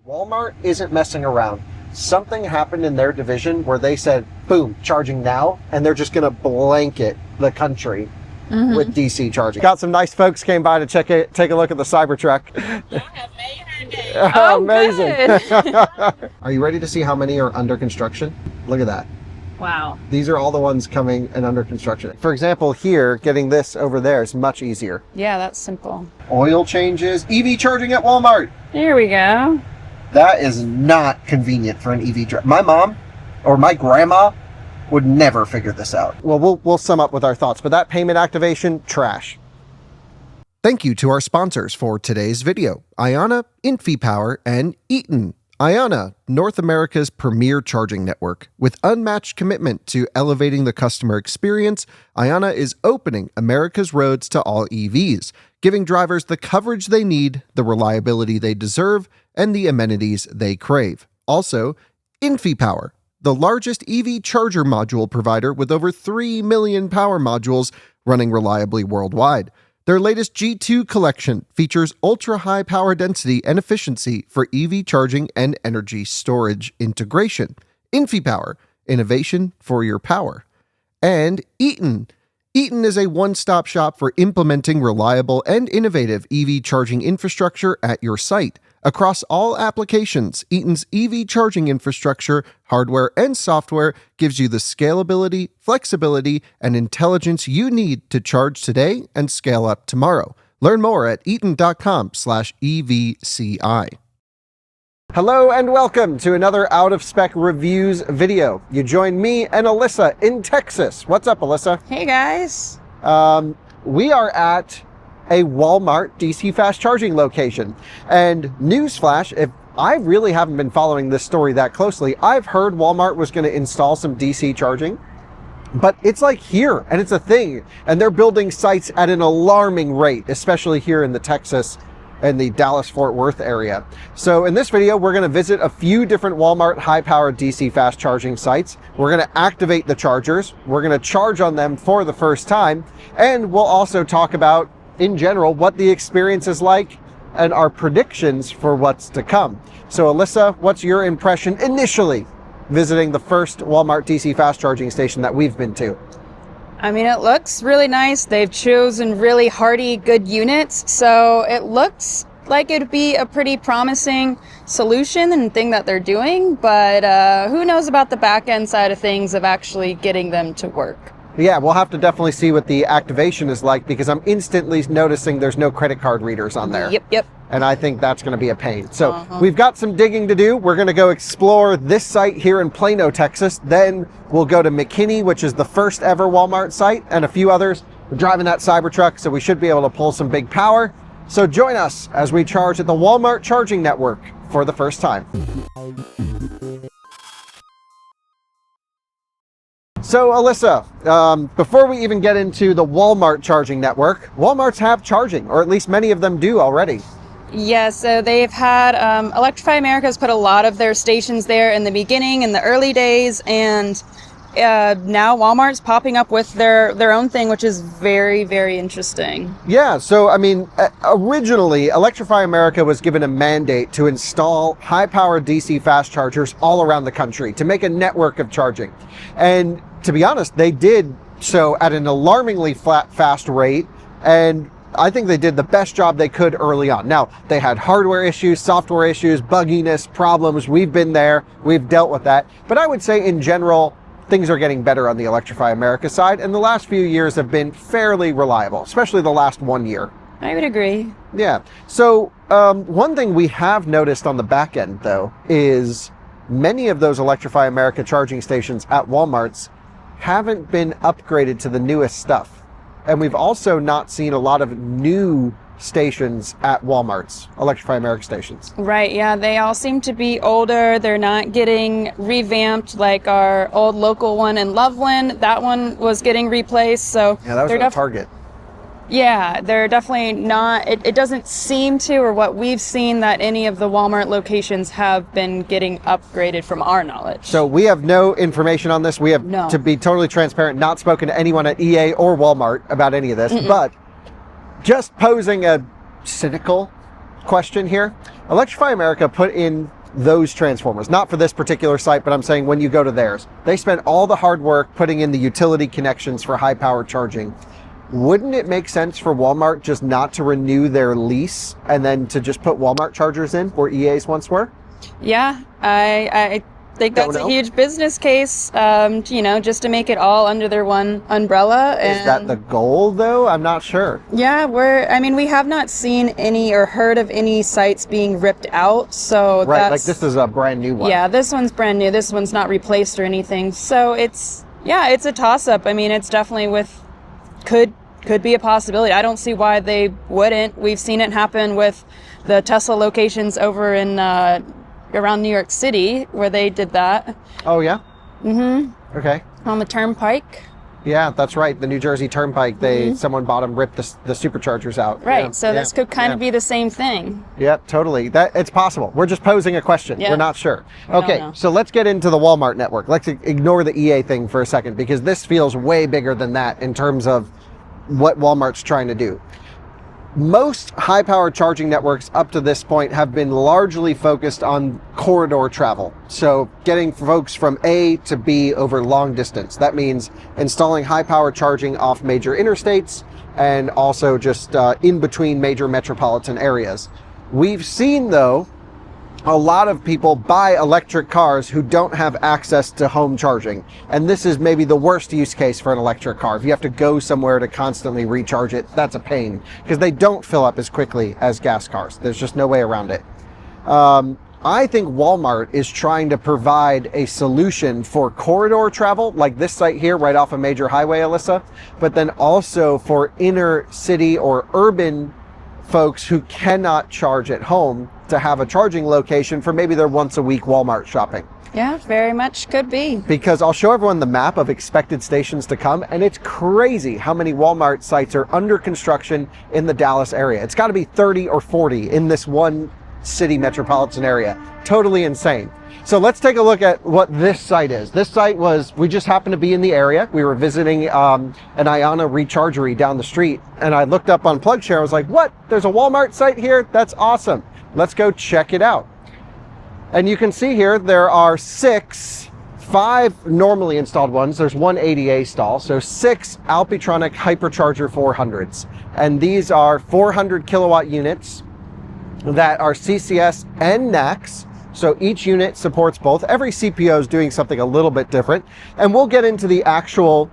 Walmart isn't messing around. Something happened in their division where they said, boom, charging now, and they're just going to blanket the country with DC charging. Got some nice folks came by to take a look at the Cybertruck. Oh, amazing. Are you ready to see how many are under construction? Look at that. Wow. These are all the ones coming and under construction. For example, here, getting this over there is much easier. Yeah, that's simple. Oil changes, EV charging at Walmart. Here we go. That is not convenient for an EV driver. My mom or my grandma would never figure this out. Well, we'll sum up with our thoughts, but that payment activation, trash. Thank you to our sponsors for today's video, Ionna, InfyPower, and Eaton. Ionna, North America's premier charging network. With unmatched commitment to elevating the customer experience, Ionna is opening America's roads to all EVs, giving drivers the coverage they need, the reliability they deserve, and the amenities they crave. Also, InfyPower, the largest EV charger module provider with over 3 million power modules running reliably worldwide. Their latest G2 collection features ultra-high power density and efficiency for EV charging and energy storage integration. InfyPower, innovation for your power. And Eaton. Eaton is a one-stop shop for implementing reliable and innovative EV charging infrastructure at your site. Across all applications, Eaton's EV charging infrastructure, hardware, and software gives you the scalability, flexibility, and intelligence you need to charge today and scale up tomorrow. Learn more at eaton.com/EVCI. Hello and welcome to another Out of Spec Reviews video. You join me and Alyssa in Texas. What's up, Alyssa? Hey, guys. We are at a Walmart DC fast charging location. And newsflash, if I really haven't been following this story that closely, I've heard Walmart was going to install some DC charging, but it's like here and it's a thing. And they're building sites at an alarming rate, especially here in the Texas and the Dallas-Fort Worth area. So in this video, we're going to visit a few different Walmart high-powered DC fast charging sites. We're going to activate the chargers. We're going to charge on them for the first time. And we'll also talk about, in general, what the experience is like and our predictions for what's to come. So Alyssa, what's your impression initially visiting the first Walmart DC fast charging station that we've been to? I mean, it looks really nice. They've chosen really hardy, good units. So it looks like it'd be a pretty promising solution and thing that they're doing. But who knows about the back end side of things of actually getting them to work. Yeah, we'll have to definitely see what the activation is like, because I'm instantly noticing there's no credit card readers on there. Yep. And I think that's going to be a pain. So we've got some digging to do. We're going to go explore this site here in Plano, Texas. Then we'll go to McKinney, which is the first ever Walmart site, and a few others. We're driving that Cybertruck, so we should be able to pull some big power. So join us as we charge at the Walmart charging network for the first time. So Alyssa, before we even get into the Walmart charging network, Walmarts have charging, or at least many of them do already. Yeah, so they've had, Electrify America has put a lot of their stations there in the beginning, in the early days, and now Walmart's popping up with their own thing, which is very, very interesting. Yeah, so I mean, originally Electrify America was given a mandate to install high-powered DC fast chargers all around the country to make a network of charging. And to be honest, they did so at an alarmingly fast rate, and I think they did the best job they could early on. Now, they had hardware issues, software issues, bugginess, problems. We've been there, we've dealt with that. But I would say in general, things are getting better on the Electrify America side, and the last few years have been fairly reliable, especially the last 1 year. I would agree. Yeah. So one thing we have noticed on the back end, though, is many of those Electrify America charging stations at Walmart's haven't been upgraded to the newest stuff. And we've also not seen a lot of new stations at Walmart's, Electrify America stations. Right, yeah, they all seem to be older. They're not getting revamped like our old local one in Loveland. That one was getting replaced, so... Yeah, that was at Target. Yeah, they're definitely not... It doesn't seem to, or what we've seen, that any of the Walmart locations have been getting upgraded from our knowledge. So we have no information on this. We have, to be totally transparent, not spoken to anyone at EA or Walmart about any of this, but just posing a cynical question here. Electrify America put in those transformers, not for this particular site, but I'm saying when you go to theirs, they spent all the hard work putting in the utility connections for high power charging. Wouldn't it make sense for Walmart just not to renew their lease and then to just put Walmart chargers in where EA's once were? Yeah, I think that's a huge business case, just to make it all under their one umbrella. Is that the goal, though? I'm not sure. Yeah, we have not seen any or heard of any sites being ripped out, so right, like this is a brand new one. Yeah, this one's brand new. This one's not replaced or anything. So it's a toss-up. I mean, it's definitely could be a possibility. I don't see why they wouldn't. We've seen it happen with the Tesla locations over in around New York City, where they did that. Oh, yeah? Mm-hmm. Okay. On the Turnpike. Yeah, that's right. The New Jersey Turnpike, someone bought them, ripped the superchargers out. Right, yeah. so this could kind of be the same thing. Yeah, totally. It's possible. We're just posing a question. Yeah. We're not sure. Okay, so let's get into the Walmart network. Let's ignore the EA thing for a second, because this feels way bigger than that in terms of what Walmart's trying to do. Most high-power charging networks up to this point have been largely focused on corridor travel. So getting folks from A to B over long distance. That means installing high-power charging off major interstates and also just in between major metropolitan areas. We've seen, though, a lot of people buy electric cars who don't have access to home charging. And this is maybe the worst use case for an electric car. If you have to go somewhere to constantly recharge it, that's a pain, because they don't fill up as quickly as gas cars. There's just no way around it. I think Walmart is trying to provide a solution for corridor travel, like this site here, right off a major highway, Alyssa, but then also for inner city or urban folks who cannot charge at home to have a charging location for maybe their once a week Walmart shopping. Yeah, very much could be. Because I'll show everyone the map of expected stations to come, and it's crazy how many Walmart sites are under construction in the Dallas area. It's got to be 30 or 40 in this one city metropolitan area. Totally insane. So let's take a look at what this site is. This site we just happened to be in the area. We were visiting an Ionna rechargery down the street, and I looked up on PlugShare. I was like, what? There's a Walmart site here? That's awesome. Let's go check it out. And you can see here there are 5 normally installed ones. There's one ADA stall, so 6 Alpitronic Hypercharger 400s. And these are 400 kilowatt units that are CCS and NACS. So each unit supports both. Every CPO is doing something a little bit different. And we'll get into the actual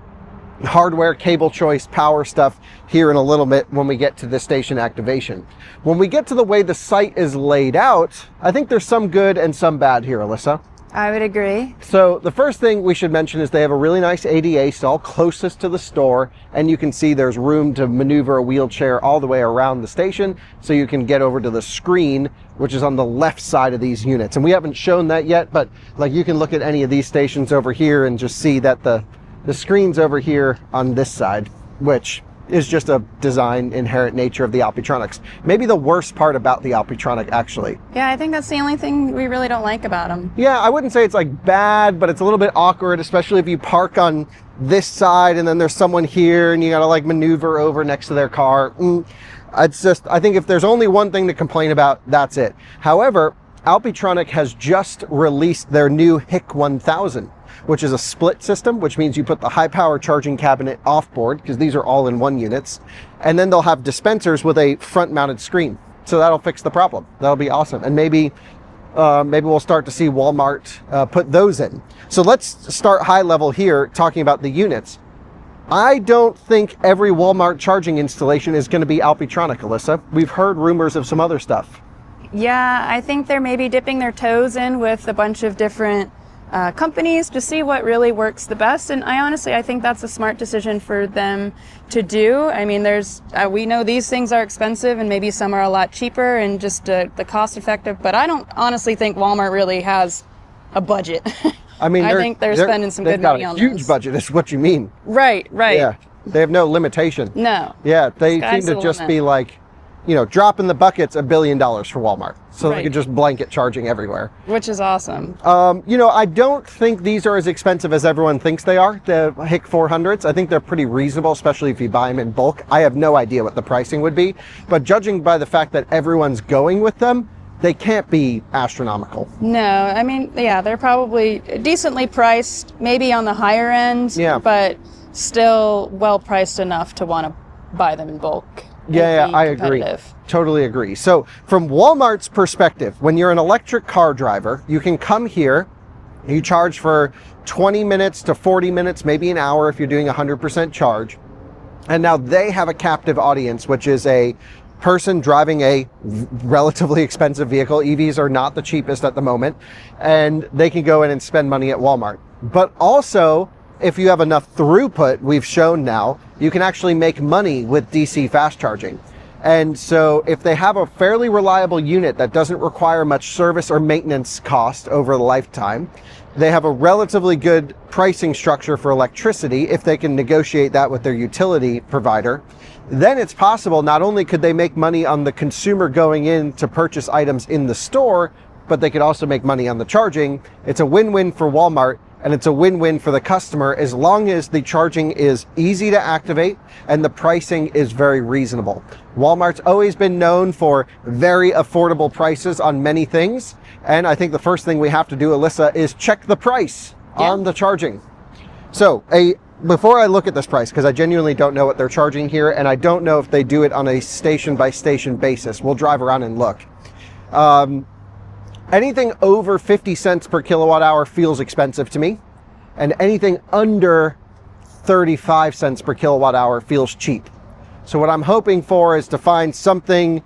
hardware, cable choice, power stuff here in a little bit when we get to the station activation. When we get to the way the site is laid out, I think there's some good and some bad here, Alyssa. I would agree. So the first thing we should mention is they have a really nice ADA stall closest to the store, and you can see there's room to maneuver a wheelchair all the way around the station so you can get over to the screen, which is on the left side of these units. And we haven't shown that yet, but like you can look at any of these stations over here and just see that the screen's over here on this side, which is just a design inherent nature of the Alpitronics. Maybe the worst part about the Alpitronic, actually. Yeah, I think that's the only thing we really don't like about them. Yeah, I wouldn't say it's like bad, but it's a little bit awkward, especially if you park on this side and then there's someone here and you gotta like maneuver over next to their car. It's just, I think if there's only one thing to complain about, that's it. However, Alpitronic has just released their new HIC 1000, which is a split system, which means you put the high power charging cabinet off board, because these are all in one units, and then they'll have dispensers with a front mounted screen. So that'll fix the problem. That'll be awesome. And maybe we'll start to see Walmart put those in. So let's start high level here, talking about the units. I don't think every Walmart charging installation is going to be Alpitronic, Alyssa. We've heard rumors of some other stuff. Yeah, I think they're maybe dipping their toes in with a bunch of different companies to see what really works the best. And I think that's a smart decision for them to do. I mean, we know these things are expensive and maybe some are a lot cheaper and just the cost effective, but I don't honestly think Walmart really has a budget. I mean, I think they're spending some good money on this. They've got a huge budget is what you mean. Right. Yeah, they have no limitation. No. Yeah, they seem to just be like, drop in the bucket's $1 billion for Walmart. So they Right. could just blanket charging everywhere. Which is awesome. I don't think these are as expensive as everyone thinks they are, the HIC 400s. I think they're pretty reasonable, especially if you buy them in bulk. I have no idea what the pricing would be, but judging by the fact that everyone's going with them, they can't be astronomical. No, I mean, yeah, they're probably decently priced, maybe on the higher end, Yeah. but still well priced enough to want to buy them in bulk. and Yeah, be I agree. competitive. Totally agree. So from Walmart's perspective, when you're an electric car driver, you can come here, you charge for 20 minutes to 40 minutes, maybe an hour if you're doing 100% charge. And now they have a captive audience, which is a person driving a relatively expensive vehicle. EVs are not the cheapest at the moment, and they can go in and spend money at Walmart. But also, if you have enough throughput, we've shown now, you can actually make money with DC fast charging. And so if they have a fairly reliable unit that doesn't require much service or maintenance cost over the lifetime, they have a relatively good pricing structure for electricity if they can negotiate that with their utility provider. Then it's possible not only could they make money on the consumer going in to purchase items in the store, but they could also make money on the charging. It's a win-win for Walmart, and it's a win-win for the customer as long as the charging is easy to activate and the pricing is very reasonable. Walmart's always been known for very affordable prices on many things, and I think the first thing we have to do, Alyssa, is check the price on the charging. So before I look at this price, because I genuinely don't know what they're charging here, and I don't know if they do it on a station-by-station basis. We'll drive around and look. Anything over 50 cents per kilowatt hour feels expensive to me, and anything under 35 cents per kilowatt hour feels cheap. So what I'm hoping for is to find something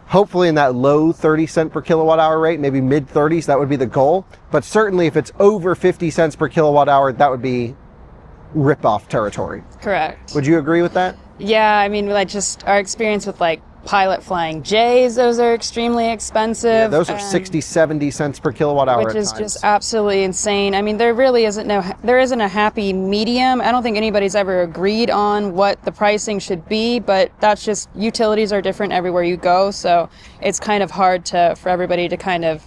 hopefully in that low 30 cent per kilowatt hour rate, maybe mid 30s, that would be the goal. But certainly if it's over 50 cents per kilowatt hour, that would be rip-off territory. Correct. Would you agree with that? Yeah, I mean, like just our experience with like Pilot Flying J's, those are extremely expensive. Yeah, those are 60, 70 cents per kilowatt hour which at is times. just absolutely insane. I mean, there really isn't a happy medium. I don't think anybody's ever agreed on what the pricing should be, but that's just, utilities are different everywhere you go, so it's kind of hard for everybody to kind of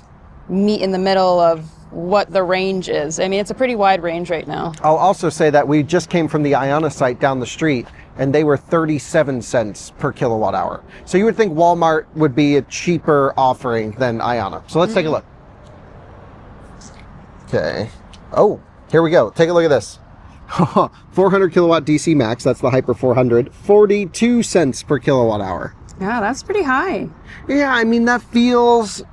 meet in the middle of what the range is. I mean, it's a pretty wide range right now. I'll also say that we just came from the Ionna site down the street, and they were 37 cents per kilowatt hour. So you would think Walmart would be a cheaper offering than Ionna. So let's take a look. Okay. Oh, here we go. Take a look at this. 400 kilowatt DC max, that's the Hyper 400, 42 cents per kilowatt hour. Yeah, that's pretty high. Yeah, I mean, that feels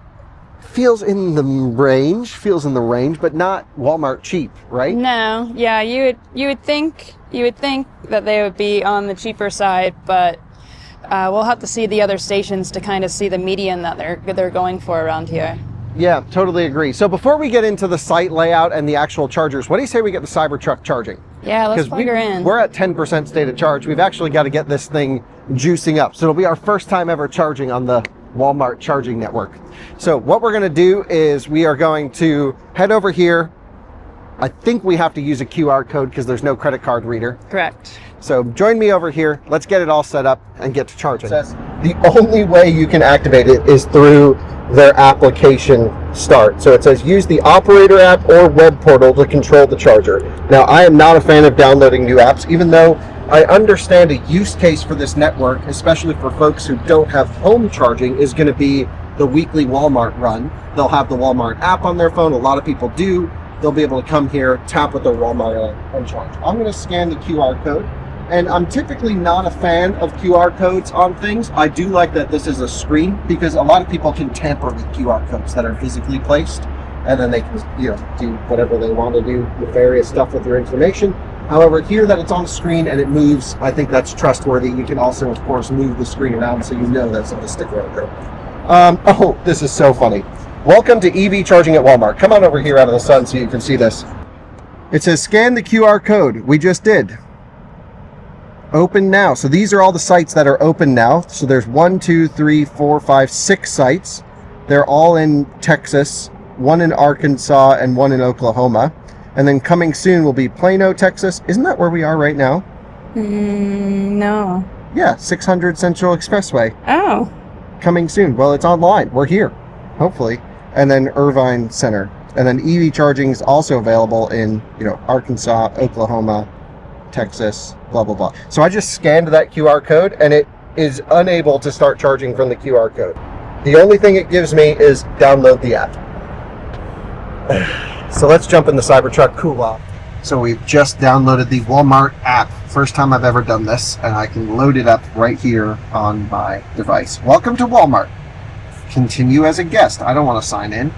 in the range, but not Walmart cheap, right? No, yeah, you would think that they would be on the cheaper side, but we'll have to see the other stations to kind of see the median that they're going for around here. Yeah, totally agree. So before we get into the site layout and the actual chargers, what do you say we get the Cybertruck charging? Yeah, let's plug her in. We're at 10% state of charge. We've actually got to get this thing juicing up. So it'll be our first time ever charging on the Walmart charging network. So what we're going to do is we are going to head over here. I think we have to use a QR code because there's no credit card reader. Correct. So join me over here. Let's get it all set up and get to charging. The only way you can activate it is through their application start. So it says use the operator app or web portal to control the charger. Now, I am not a fan of downloading new apps, even though I understand a use case for this network, especially for folks who don't have home charging, is going to be the weekly Walmart run. They'll have the Walmart app on their phone. A lot of people do. They'll be able to come here, tap with their Walmart and charge. I'm going to scan the QR code. And I'm typically not a fan of QR codes on things. I do like that this is a screen because a lot of people can tamper with QR codes that are physically placed, and then they can, do whatever they want to do, nefarious stuff with your information. However, here that it's on screen and it moves, I think that's trustworthy. You can also, of course, move the screen around so you know that's on the sticker right there. Oh, this is so funny. Welcome to EV charging at Walmart. Come on over here out of the sun so you can see this. It says scan the QR code. We just did. Open now. So these are all the sites that are open now. So there's 1, 2, 3, 4, 5, 6 sites. They're all in Texas, one in Arkansas, and one in Oklahoma. And then coming soon will be Plano, Texas. Isn't that where we are right now? No. Yeah, 600 Central Expressway. Oh. Coming soon. Well, it's online. We're here, hopefully. And then Irvine Center. And then EV charging is also available in, Arkansas, Oklahoma, Texas, blah, blah, blah. So I just scanned that QR code, and it is unable to start charging from the QR code. The only thing it gives me is download the app. So let's jump in the Cybertruck cool off. So we've just downloaded the Walmart app. First time I've ever done this, and I can load it up right here on my device. Welcome to Walmart. Continue as a guest. I don't want to sign in.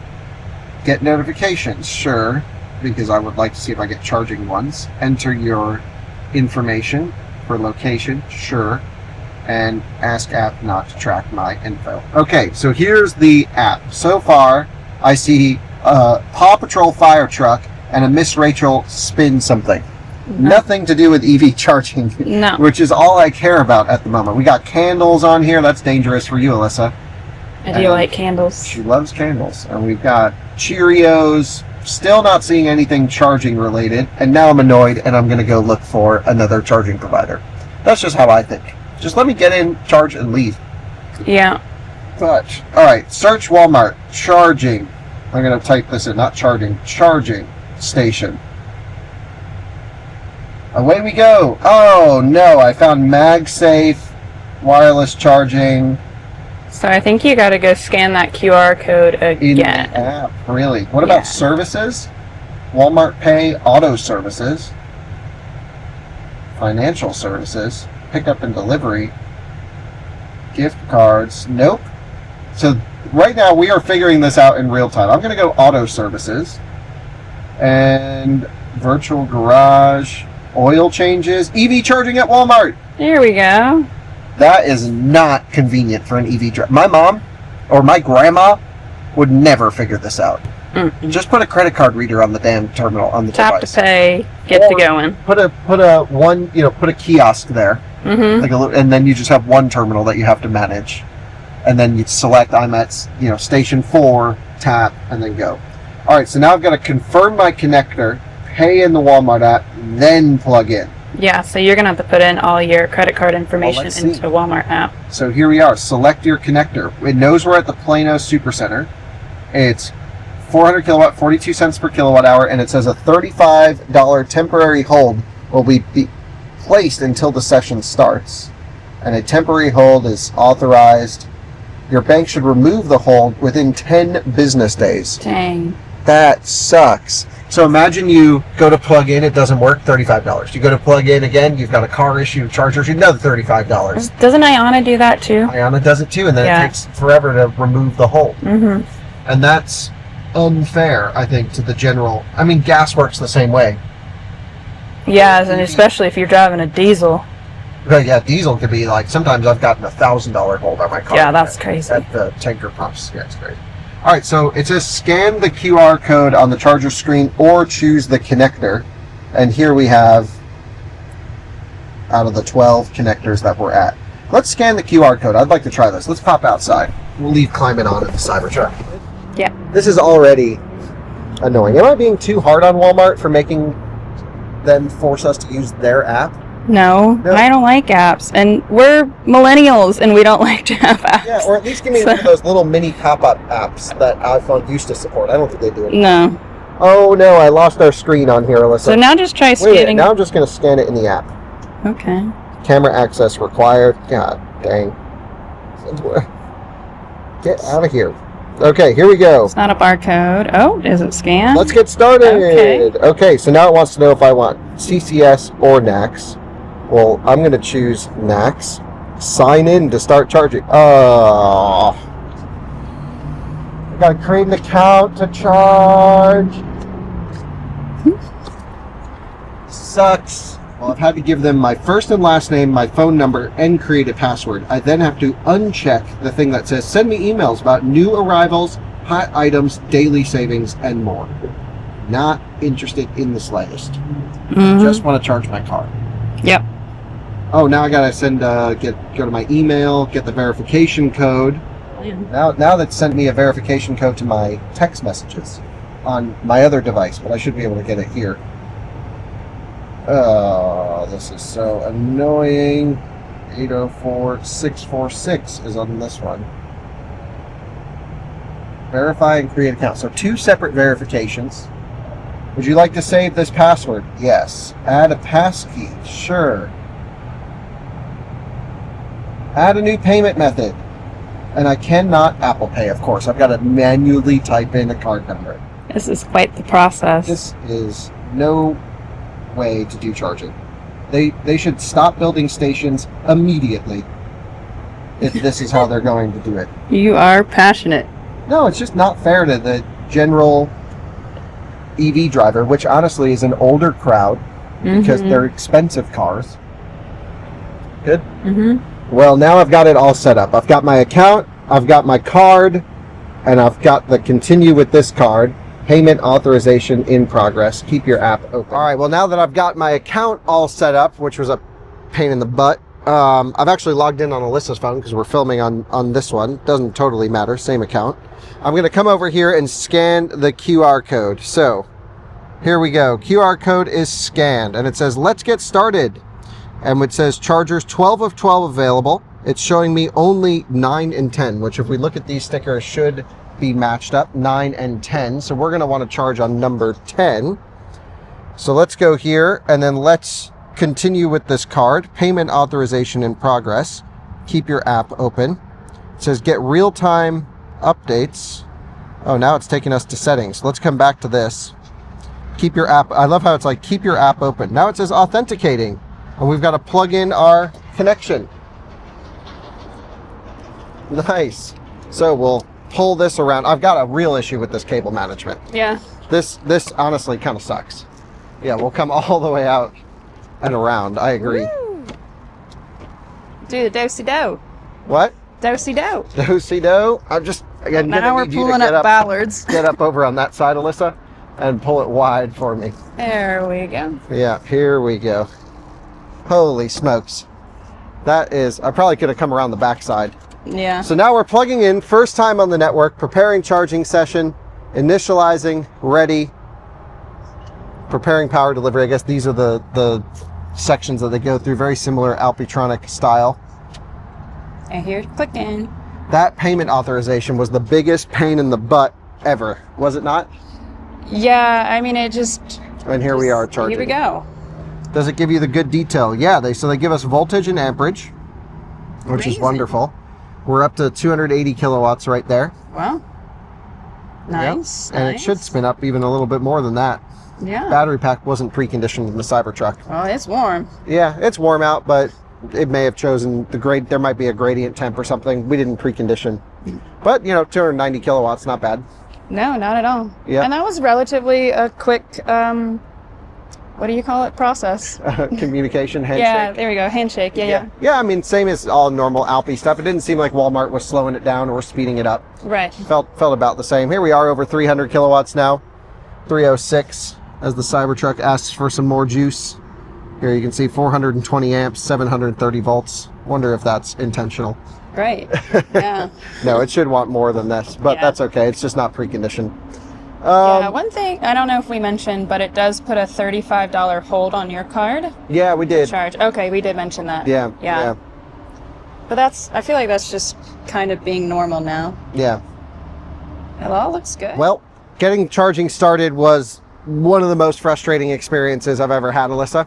Get notifications, sure, because I would like to see if I get charging ones. Enter your information for location, sure, and ask app not to track my info. Okay, so here's the app. So far, I see a Paw Patrol fire truck and a Miss Rachel spin something. No. Nothing to do with EV charging, No. which is all I care about at the moment. We got candles on here. That's dangerous for you, Alyssa. I do like candles. She loves candles. And we've got Cheerios. Still not seeing anything charging related. And now I'm annoyed and I'm going to go look for another charging provider. That's just how I think. Just let me get in, charge, and leave. Yeah. But, alright, search Walmart. Charging. I'm going to type this in, not charging. Charging station. Away we go. Oh, no, I found MagSafe, wireless charging. So I think you got to go scan that QR code In again. the app, really? What Yeah. about services? Walmart Pay, auto services, financial services, pickup and delivery, gift cards. Nope. So right now we are figuring this out in real time. I'm going to go auto services and virtual garage, oil changes, EV charging at Walmart. There we go. That is not convenient for an EV driver. My mom or my grandma would never figure this out. Mm-mm. Just put a credit card reader on the damn terminal on the Tap device. to pay, get to Or going. Put a kiosk there, Mm-hmm. like and then you just have one terminal that you have to manage, and then you select I'm at station 4, tap, and then go. All right, so now I've got to confirm my connector, pay in the Walmart app, then plug in. Yeah, so you're going to have to put in all your credit card information let's see. into Walmart app. So here we are. Select your connector. It knows we're at the Plano Supercenter. It's 400 kilowatt, 42 cents per kilowatt hour, and it says a $35 temporary hold will be placed until the session starts. And a temporary hold is authorized. Your bank should remove the hold within 10 business days. Dang. That sucks. So imagine you go to plug in, it doesn't work, $35. You go to plug in again, you've got a car issue, chargers, another $35. Doesn't Ionna do that too? Ionna does it too, and then Yeah. it takes forever to remove the hold. Mm-hmm. And that's unfair, I think, to the general. I mean, gas works the same way. Yeah, and especially if you're driving a diesel. But yeah, diesel could be like, sometimes I've gotten $1,000 hold on my car. Yeah, that's crazy. At the tanker pumps. Yeah, it's crazy. All right, so it says scan the QR code on the charger screen or choose the connector. And here we have, out of the 12 connectors that we're at. Let's scan the QR code. I'd like to try this. Let's pop outside. We'll leave climbing on at the Cybertruck. Yeah. This is already annoying. Am I being too hard on Walmart for making them force us to use their app? No, I don't like apps. And we're millennials and we don't like to have apps. Yeah, or at least give me one of those little mini pop-up apps that iPhone used to support. I don't think they do it. No. Oh no, I lost our screen on here, Alyssa. So now just try Wait a minute, scanning. now I'm just going to scan it in the app. Okay. Camera access required. God dang. Get out of here. Okay, here we go. It's not a barcode. Oh, is it scanned? Let's get started. Okay. Okay, so now it wants to know if I want CCS or NACS. Well, I'm going to choose NACS. Sign in to start charging. Oh. I got to create an account to charge. Sucks. Well, I've had to give them my first and last name, my phone number, and create a password. I then have to uncheck the thing that says send me emails about new arrivals, hot items, daily savings, and more. Not interested in the slightest. Mm-hmm. Just want to charge my car. Yep. Oh, now I gotta send go to my email, get the verification code. Now that sent me a verification code to my text messages on my other device, but I should be able to get it here. Oh, this is so annoying. 804646 is on this one. Verify and create account. So 2 separate verifications. Would you like to save this password? Yes. Add a passkey. Sure. Add a new payment method. And I cannot Apple Pay, of course. I've got to manually type in a card number. This is quite the process. This is no way to do charging. They should stop building stations immediately if this is how they're going to do it. You are passionate. No, it's just not fair to the general EV driver, which honestly is an older crowd because they're expensive cars. Good? Well, now I've got it all set up. I've got my account, I've got my card, and I've got the continue with this card. Payment authorization in progress. Keep your app open. All right, well, now that I've got my account all set up, which was a pain in the butt, I've actually logged in on Alyssa's phone because we're filming on this one. Doesn't totally matter, same account. I'm going to come over here and scan the QR code. So here we go. QR code is scanned and it says, let's get started. And it says chargers 12 of 12 available. It's showing me only 9 and 10, which if we look at these stickers should be matched up, 9 and 10. So we're going to want to charge on number 10. So let's go here and then let's continue with this card. Payment authorization in progress. Keep your app open. It says get real-time updates. Oh, now it's taking us to settings. Let's come back to this. Keep your app. I love how it's like keep your app open. Now it says authenticating and we've got to plug in our connection. Nice. So we'll pull this around. I've got a real issue with this cable management. Yeah. This honestly kind of sucks. Yeah, we'll come all the way out and around. I agree. Woo. Do the do-si-do. What? Do-si-do. Do-si-do. I'm just again Now we're pulling up ballards. Get up over on that side, Alyssa, and pull it wide for me. There we go. Yeah, here we go. Holy smokes. That is, I probably could have come around the backside. Yeah. So now we're plugging in, first time on the network, preparing charging session, initializing, ready, preparing power delivery. I guess these are the sections that they go through, very similar Alpitronic style. And here's clicking. That payment authorization was the biggest pain in the butt ever, was it not? Yeah, I mean, it just... And here we are charging. Here we go. Does it give you the good detail? Yeah, they give us voltage and amperage, which is Amazing. wonderful. We're up to 280 kilowatts right there. Well, nice. Yep. And it should spin up even a little bit more than that. Yeah. Battery pack wasn't preconditioned in the Cybertruck. Oh, it's warm. Yeah, it's warm out, but it may have chosen the grade. There might be a gradient temp or something. We didn't precondition. But, 290 kilowatts, not bad. No, not at all. Yeah. And that was relatively a quick, what do you call it, process? Communication, handshake. Yeah, there we go, handshake, yeah. Yeah, I mean, same as all normal Alpi stuff. It didn't seem like Walmart was slowing it down or speeding it up. Right. Felt about the same. Here we are over 300 kilowatts now. 306 as the Cybertruck asks for some more juice. Here you can see 420 amps, 730 volts. Wonder if that's intentional. Right, yeah. No, it should want more than this, but Yeah. that's okay. It's just not preconditioned. Yeah, one thing, I don't know if we mentioned, but it does put a $35 hold on your card. Yeah, we did. Charge. Okay, we did mention that. Yeah. But I feel like that's just kind of being normal now. Yeah. It all looks good. Well, getting charging started was one of the most frustrating experiences I've ever had, Alyssa.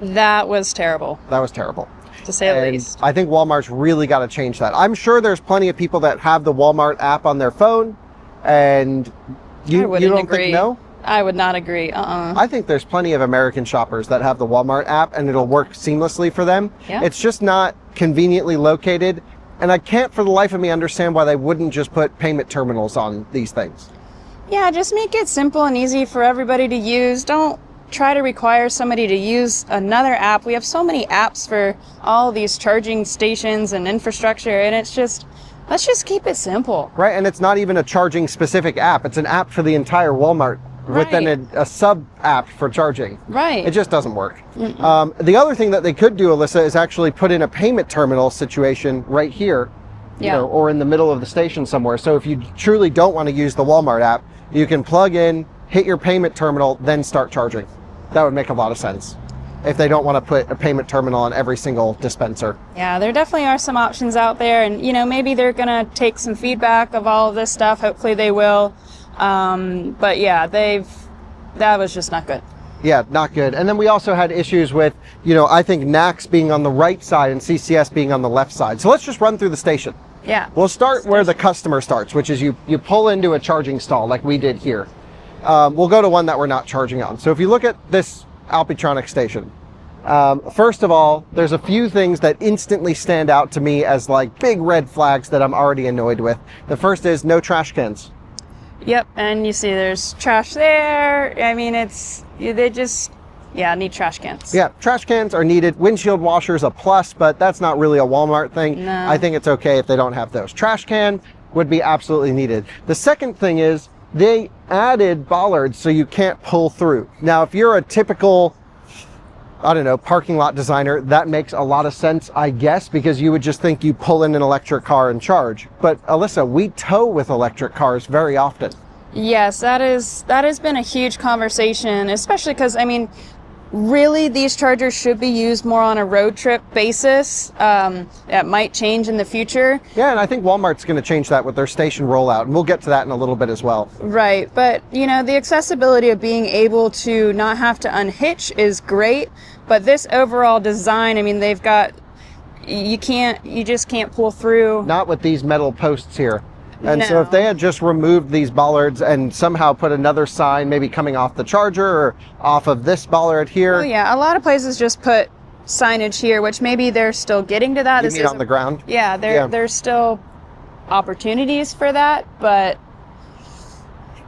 That was terrible, That was terrible. to say the And least. I think Walmart's really got to change that. I'm sure there's plenty of people that have the Walmart app on their phone, and I you wouldn't don't agree. think no? I would not agree. I think there's plenty of American shoppers that have the Walmart app and it'll work seamlessly for them. Yeah. It's just not conveniently located, and I can't for the life of me understand why they wouldn't just put payment terminals on these things. Yeah, just make it simple and easy for everybody to use. Don't try to require somebody to use another app. We have so many apps for all these charging stations and infrastructure, and it's just, let's just keep it simple. Right, and it's not even a charging specific app. It's an app for the entire Walmart with then a sub app for charging. Right. It just doesn't work. The other thing that they could do, Alyssa, is actually put in a payment terminal situation right here, or in the middle of the station somewhere. So if you truly don't want to use the Walmart app, you can plug in, hit your payment terminal, then start charging. That would make a lot of sense. if they don't want to put a payment terminal on every single dispenser. Yeah, there definitely are some options out there, and maybe they're gonna take some feedback of all of this stuff. Hopefully they will. But yeah, that was just not good. Yeah, not good. And then we also had issues with, I think NACS being on the right side and CCS being on the left side. So let's just run through the station. Yeah. We'll start where the customer starts, which is you pull into a charging stall like we did here. We'll go to one that we're not charging on. So if you look at this Alpitronic station, first of all, there's a few things that instantly stand out to me as like big red flags that I'm already annoyed with. The first is no trash cans. Yep, and you see there's trash there. I mean, they just need trash cans. Yeah, trash cans are needed. Windshield washers a plus, but that's not really a Walmart thing. No. I think it's okay if they don't have those. Trash can would be absolutely needed. The second thing is they added bollards so you can't pull through. Now, if you're a typical, I don't know, parking lot designer, that makes a lot of sense, I guess, because you would just think you pull in an electric car and charge. But Alyssa, we tow with electric cars very often. Yes, that has been a huge conversation, especially because, I mean, really these chargers should be used more on a road trip basis. That might change in the future. Yeah, and I think Walmart's going to change that with their station rollout, and we'll get to that in a little bit as well. Right, but the accessibility of being able to not have to unhitch is great, but this overall design, I mean, they've got, you just can't pull through. Not with these metal posts here. And No. so if they had just removed these bollards and somehow put another sign maybe coming off the charger or off of this bollard here. Oh yeah, a lot of places just put signage here, which maybe they're still getting to that. You mean on the ground? Yeah, there's still opportunities for that, but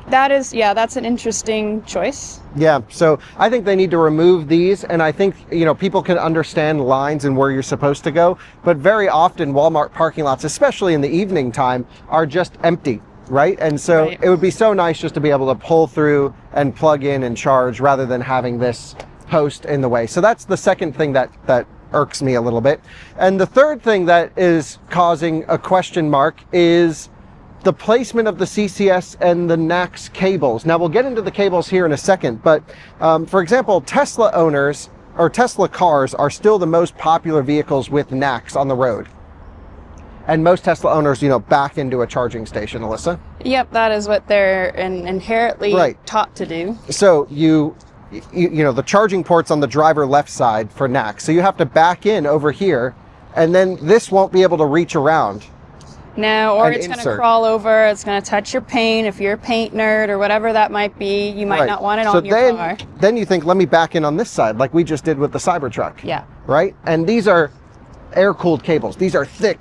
that's an interesting choice. Yeah, so I think they need to remove these, and I think, people can understand lines and where you're supposed to go, but very often Walmart parking lots, especially in the evening time, are just empty, right? And so Right. It would be so nice just to be able to pull through and plug in and charge rather than having this post in the way. So that's the second thing that irks me a little bit. And the third thing that is causing a question mark is the placement of the CCS and the NACS cables. Now we'll get into the cables here in a second, but for example, Tesla owners or Tesla cars are still the most popular vehicles with NACS on the road. And most Tesla owners, back into a charging station, Alyssa. Yep, that is what they're inherently Right. taught to do. So the charging port's on the driver left side for NACS. So you have to back in over here, and then this won't be able to reach around. No, or and it's going to insert. crawl over, it's going to touch your paint. If you're a paint nerd or whatever that might be, you might Right. not want it So on your car. Then you think, let me back in on this side, like we just did with the Cybertruck. Yeah. Right? And these are air-cooled cables. These are thick,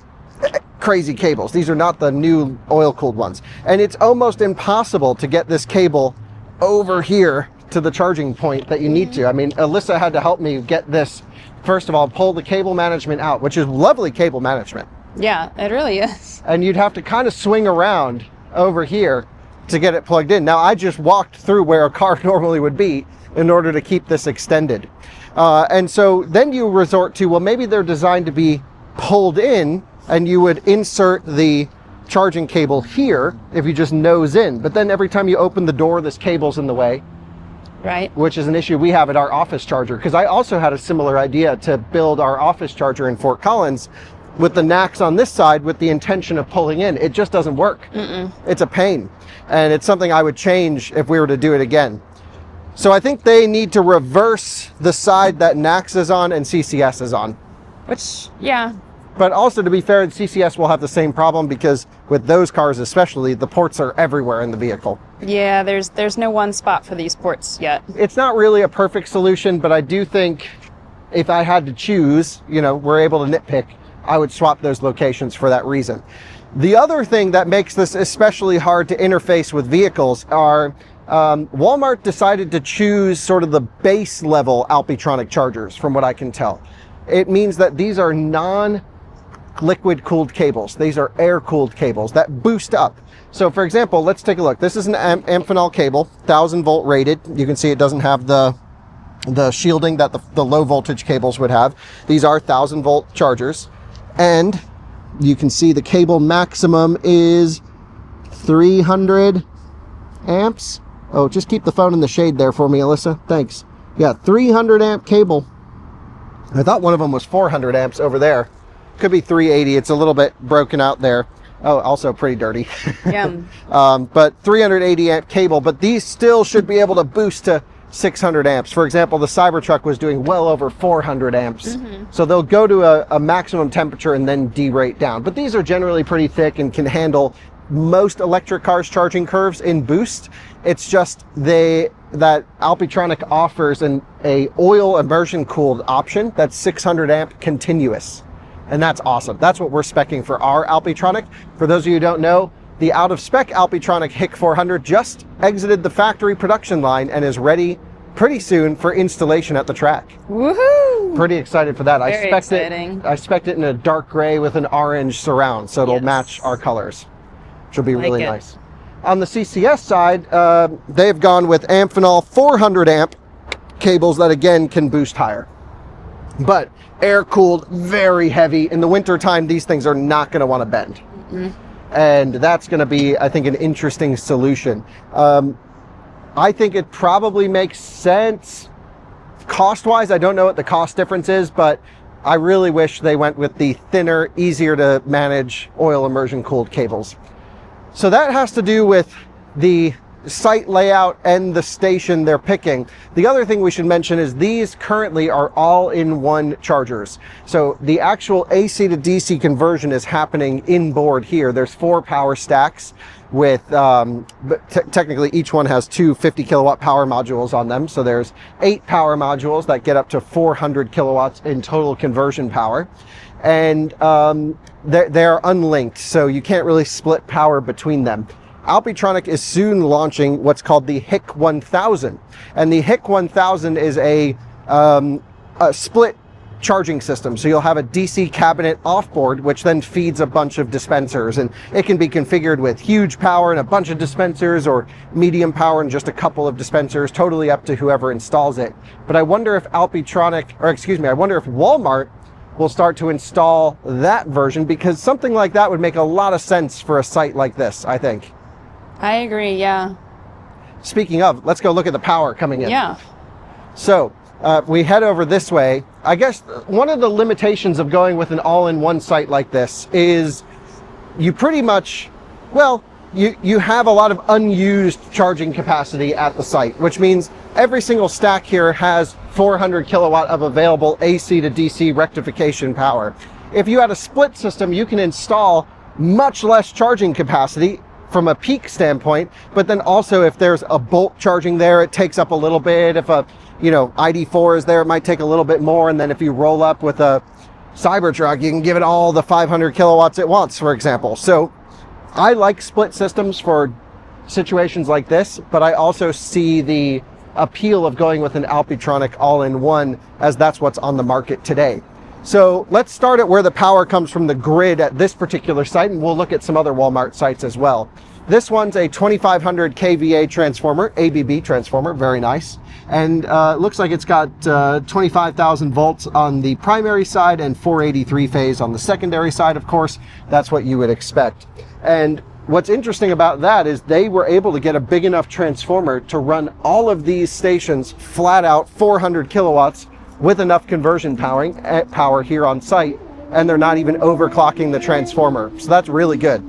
crazy cables. These are not the new oil-cooled ones. And it's almost impossible to get this cable over here to the charging point that you need to. I mean, Alyssa had to help me get this, first of all, pull the cable management out, which is lovely cable management. Yeah, it really is. And you'd have to kind of swing around over here to get it plugged in. Now, I just walked through where a car normally would be in order to keep this extended. And so then you resort to, well, maybe they're designed to be pulled in, and you would insert the charging cable here if you just nose in. But then every time you open the door, this cable's in the way. Right. Which is an issue we have at our office charger, because I also had a similar idea to build our office charger in Fort Collins with the NACS on this side with the intention of pulling in. It just doesn't work. It's a pain, and it's something I would change if we were to do it again. So I think they need to reverse the side that NACS is on and CCS is on. Which, yeah. But also, to be fair, the CCS will have the same problem, because with those cars especially, the ports are everywhere in the vehicle. Yeah, there's no one spot for these ports yet. It's not really a perfect solution, but I do think if I had to choose, we're able to nitpick, I would swap those locations for that reason. The other thing that makes this especially hard to interface with vehicles are Walmart decided to choose sort of the base level Alpitronic chargers, from what I can tell. It means that these are non-liquid cooled cables. These are air cooled cables that boost up. So for example, let's take a look. This is an Amphenol cable, 1000 volt rated. You can see it doesn't have the shielding that the low voltage cables would have. These are 1000 volt chargers. And you can see the cable maximum is 300 amps. Oh, just keep the phone in the shade there for me, Alyssa. Thanks. Yeah, 300 amp cable. I thought one of them was 400 amps over there. Could be 380. It's a little bit broken out there. Oh, also pretty dirty. Yeah. But 380 amp cable, but these still should be able to boost to 600 amps. For example, the Cybertruck was doing well over 400 amps. So they'll go to a maximum temperature and then derate down. But these are generally pretty thick and can handle most electric cars' charging curves in boost. It's just that Alpitronic offers a oil immersion cooled option that's 600 amp continuous. And that's awesome. That's what we're speccing for our Alpitronic. For those of you who don't know, the out-of-spec Alpitronic HIC 400 just exited the factory production line and is ready pretty soon for installation at the track. Woohoo! Pretty excited for that. Very exciting. I spec'd it in a dark gray with an orange surround, so it'll match our colors, which will be really nice. On the CCS side, they've gone with Amphenol 400 amp cables that again can boost higher. But air-cooled, very heavy. In the wintertime, these things are not going to want to bend. And that's going to be, I think, an interesting solution. I think it probably makes sense. Cost-wise, I don't know what the cost difference is, but I really wish they went with the thinner, easier to manage oil immersion cooled cables. So that has to do with the site layout and the station they're picking. The other thing we should mention is these currently are all-in-one chargers. So the actual AC to DC conversion is happening inboard here. There's 4 power stacks with, technically each one has 2 50 kilowatt power modules on them. So there's 8 power modules that get up to 400 kilowatts in total conversion power. And they're unlinked, so you can't really split power between them. Alpitronic is soon launching what's called the HIC 1000. And the HIC 1000 is a split charging system. So you'll have a DC cabinet offboard, which then feeds a bunch of dispensers. And it can be configured with huge power and a bunch of dispensers, or medium power and just a couple of dispensers, totally up to whoever installs it. But I wonder if I wonder if Walmart will start to install that version, because something like that would make a lot of sense for a site like this, I think. I agree, yeah. Speaking of, let's go look at the power coming in. Yeah. So we head over this way. I guess one of the limitations of going with an all-in-one site like this is you pretty much, well, you have a lot of unused charging capacity at the site, which means every single stack here has 400 kilowatt of available AC to DC rectification power. If you had a split system, you can install much less charging capacity from a peak standpoint, but then also if there's a bulk charging there, it takes up a little bit. If a ID4 is there, it might take a little bit more. And then if you roll up with a Cybertruck, you can give it all the 500 kilowatts it wants, for example. So I like split systems for situations like this, but I also see the appeal of going with an Alpitronic all-in-one, as that's what's on the market today. So let's start at where the power comes from the grid at this particular site, and we'll look at some other Walmart sites as well. This one's a 2500 kVA transformer, ABB transformer, very nice. And it looks like it's got 25,000 volts on the primary side and 483 phase on the secondary side, of course. That's what you would expect. And what's interesting about that is they were able to get a big enough transformer to run all of these stations flat out 400 kilowatts with enough conversion power here on site, and they're not even overclocking the transformer. So that's really good.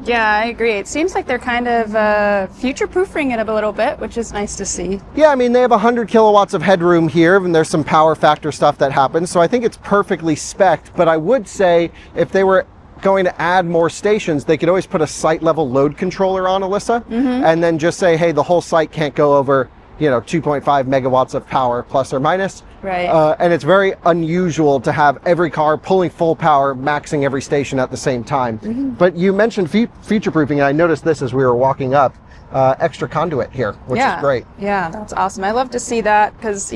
Yeah, I agree. It seems like they're kind of future-proofing it a little bit, which is nice to see. Yeah, I mean, they have 100 kilowatts of headroom here, and there's some power factor stuff that happens. So I think it's perfectly spec'd, but I would say if they were going to add more stations, they could always put a site-level load controller on, Alyssa, and then just say, hey, the whole site can't go over 2.5 megawatts of power, plus or minus. Right. And it's very unusual to have every car pulling full power, maxing every station at the same time. But you mentioned future-proofing, and I noticed this as we were walking up, extra conduit here, which is great. Yeah, that's awesome. I love to see that because,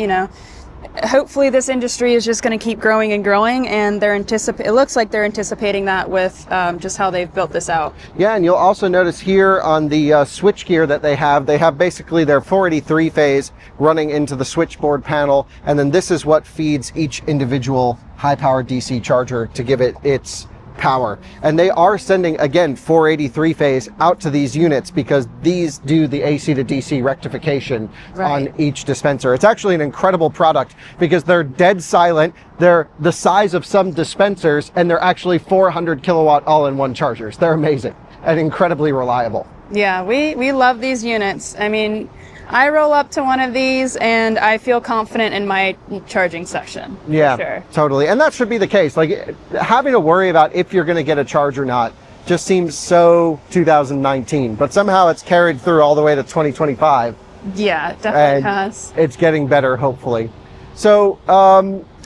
hopefully this industry is just going to keep growing and growing, and it looks like they're anticipating that with just how they've built this out. Yeah, and you'll also notice here on the switch gear that they have basically their 483 phase running into the switchboard panel, and then this is what feeds each individual high power DC charger to give it its power. And they are sending, again, 483 phase out to these units because these do the AC to DC rectification on each dispenser. It's actually an incredible product because they're dead silent. They're the size of some dispensers, and they're actually 400 kilowatt all-in-one chargers. They're amazing and incredibly reliable. Yeah, we love these units. I mean, I roll up to one of these and I feel confident in my charging section. Yeah, sure. Totally. And that should be the case. Like, having to worry about if you're going to get a charge or not just seems so 2019, but somehow it's carried through all the way to 2025. Yeah, it definitely has. It's getting better, hopefully. So,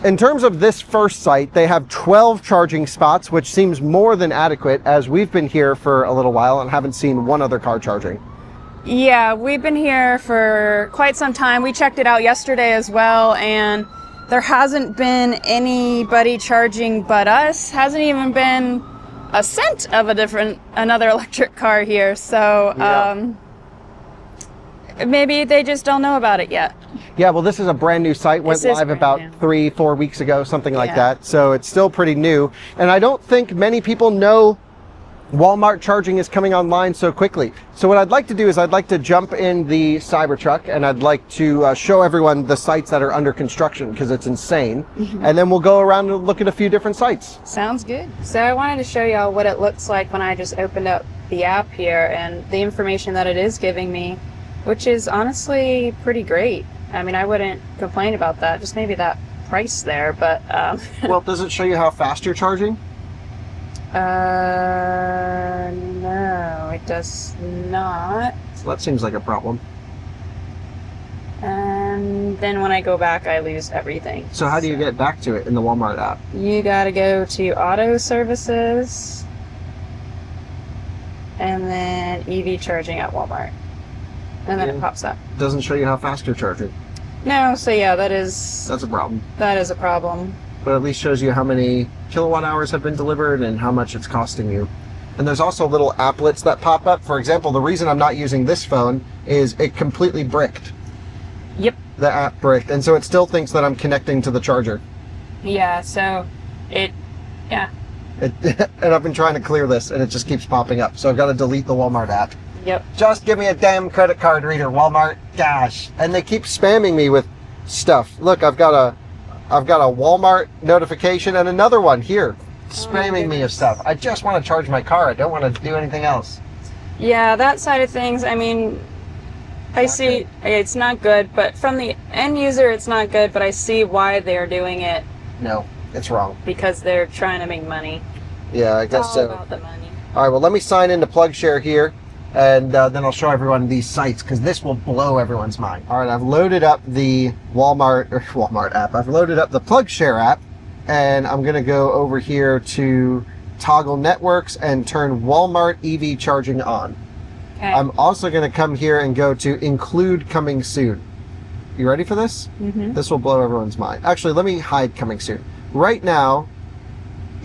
in terms of this first site, they have 12 charging spots, which seems more than adequate, as we've been here for a little while and haven't seen one other car charging. Yeah, we've been here for quite some time. We checked it out yesterday as well, and there hasn't been anybody charging but us. Hasn't even been a scent of another electric car here. So maybe they just don't know about it yet. Yeah, well, this is a brand new site. Went live about 3-4 weeks ago, something like that. So it's still pretty new. And I don't think many people know Walmart charging is coming online so quickly. So what I'd like to do is I'd like to jump in the Cybertruck and I'd like to show everyone the sites that are under construction because it's insane. And then we'll go around and look at a few different sites. Sounds good. So I wanted to show y'all what it looks like when I just opened up the app here and the information that it is giving me, which is honestly pretty great. I mean, I wouldn't complain about that, just maybe that price there, but... Well, does it show you how fast you're charging? No, it does not. So that seems like a problem. And then when I go back, I lose everything. So how do you get back to it in the Walmart app? You gotta go to Auto Services, and then EV charging at Walmart. And then it pops up. Doesn't show you how fast you're charging. No, so yeah, that's a problem. That is a problem. But at least shows you how many kilowatt hours have been delivered and how much it's costing you. And there's also little applets that pop up. For example, the reason I'm not using this phone is it completely bricked. Yep. The app bricked. And so it still thinks that I'm connecting to the charger. Yeah, so and I've been trying to clear this and it just keeps popping up. So I've got to delete the Walmart app. Yep. Just give me a damn credit card reader, Walmart. Gosh. And they keep spamming me with stuff. Look, I've got a Walmart notification and another one here spamming me of stuff. I just want to charge my car. I don't want to do anything else. Yeah, that side of things, I mean, I see it's not good, but from the end user, it's not good, but I see why they're doing it. No, it's wrong. Because they're trying to make money. Yeah, I guess so. It's all about the money. All right, well, let me sign into PlugShare here, and then I'll show everyone these sites, because this will blow everyone's mind. All right, I've loaded up the Walmart app. I've loaded up the PlugShare app, and I'm going to go over here to toggle networks and turn Walmart EV charging on. Okay. I'm also going to come here and go to include coming soon. You ready for this? Mm-hmm. This will blow everyone's mind. Actually, let me hide coming soon. Right now,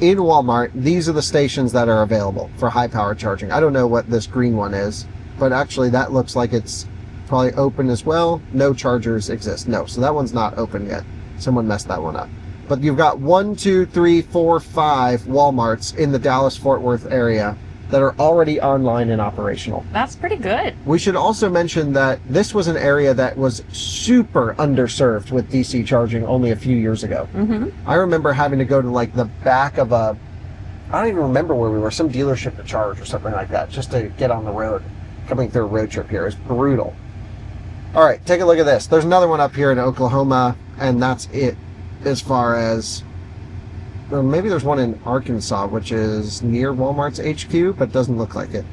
in Walmart, these are the stations that are available for high power charging. I don't know what this green one is, but actually that looks like it's probably open as well. No chargers exist. No, so that one's not open yet. Someone messed that one up. But you've got 1, 2, 3, 4, 5 Walmarts in the Dallas-Fort Worth area that are already online and operational. That's pretty good. We should also mention that this was an area that was super underserved with DC charging only a few years ago. Mm-hmm. I remember having to go to like the back of I don't even remember where we were, some dealership to charge or something like that, just to get on the road. Coming through a road trip here is brutal. All right, take a look at this. There's another one up here in Oklahoma, and that's it as far as, well, maybe there's one in Arkansas, which is near Walmart's HQ, but doesn't look like it.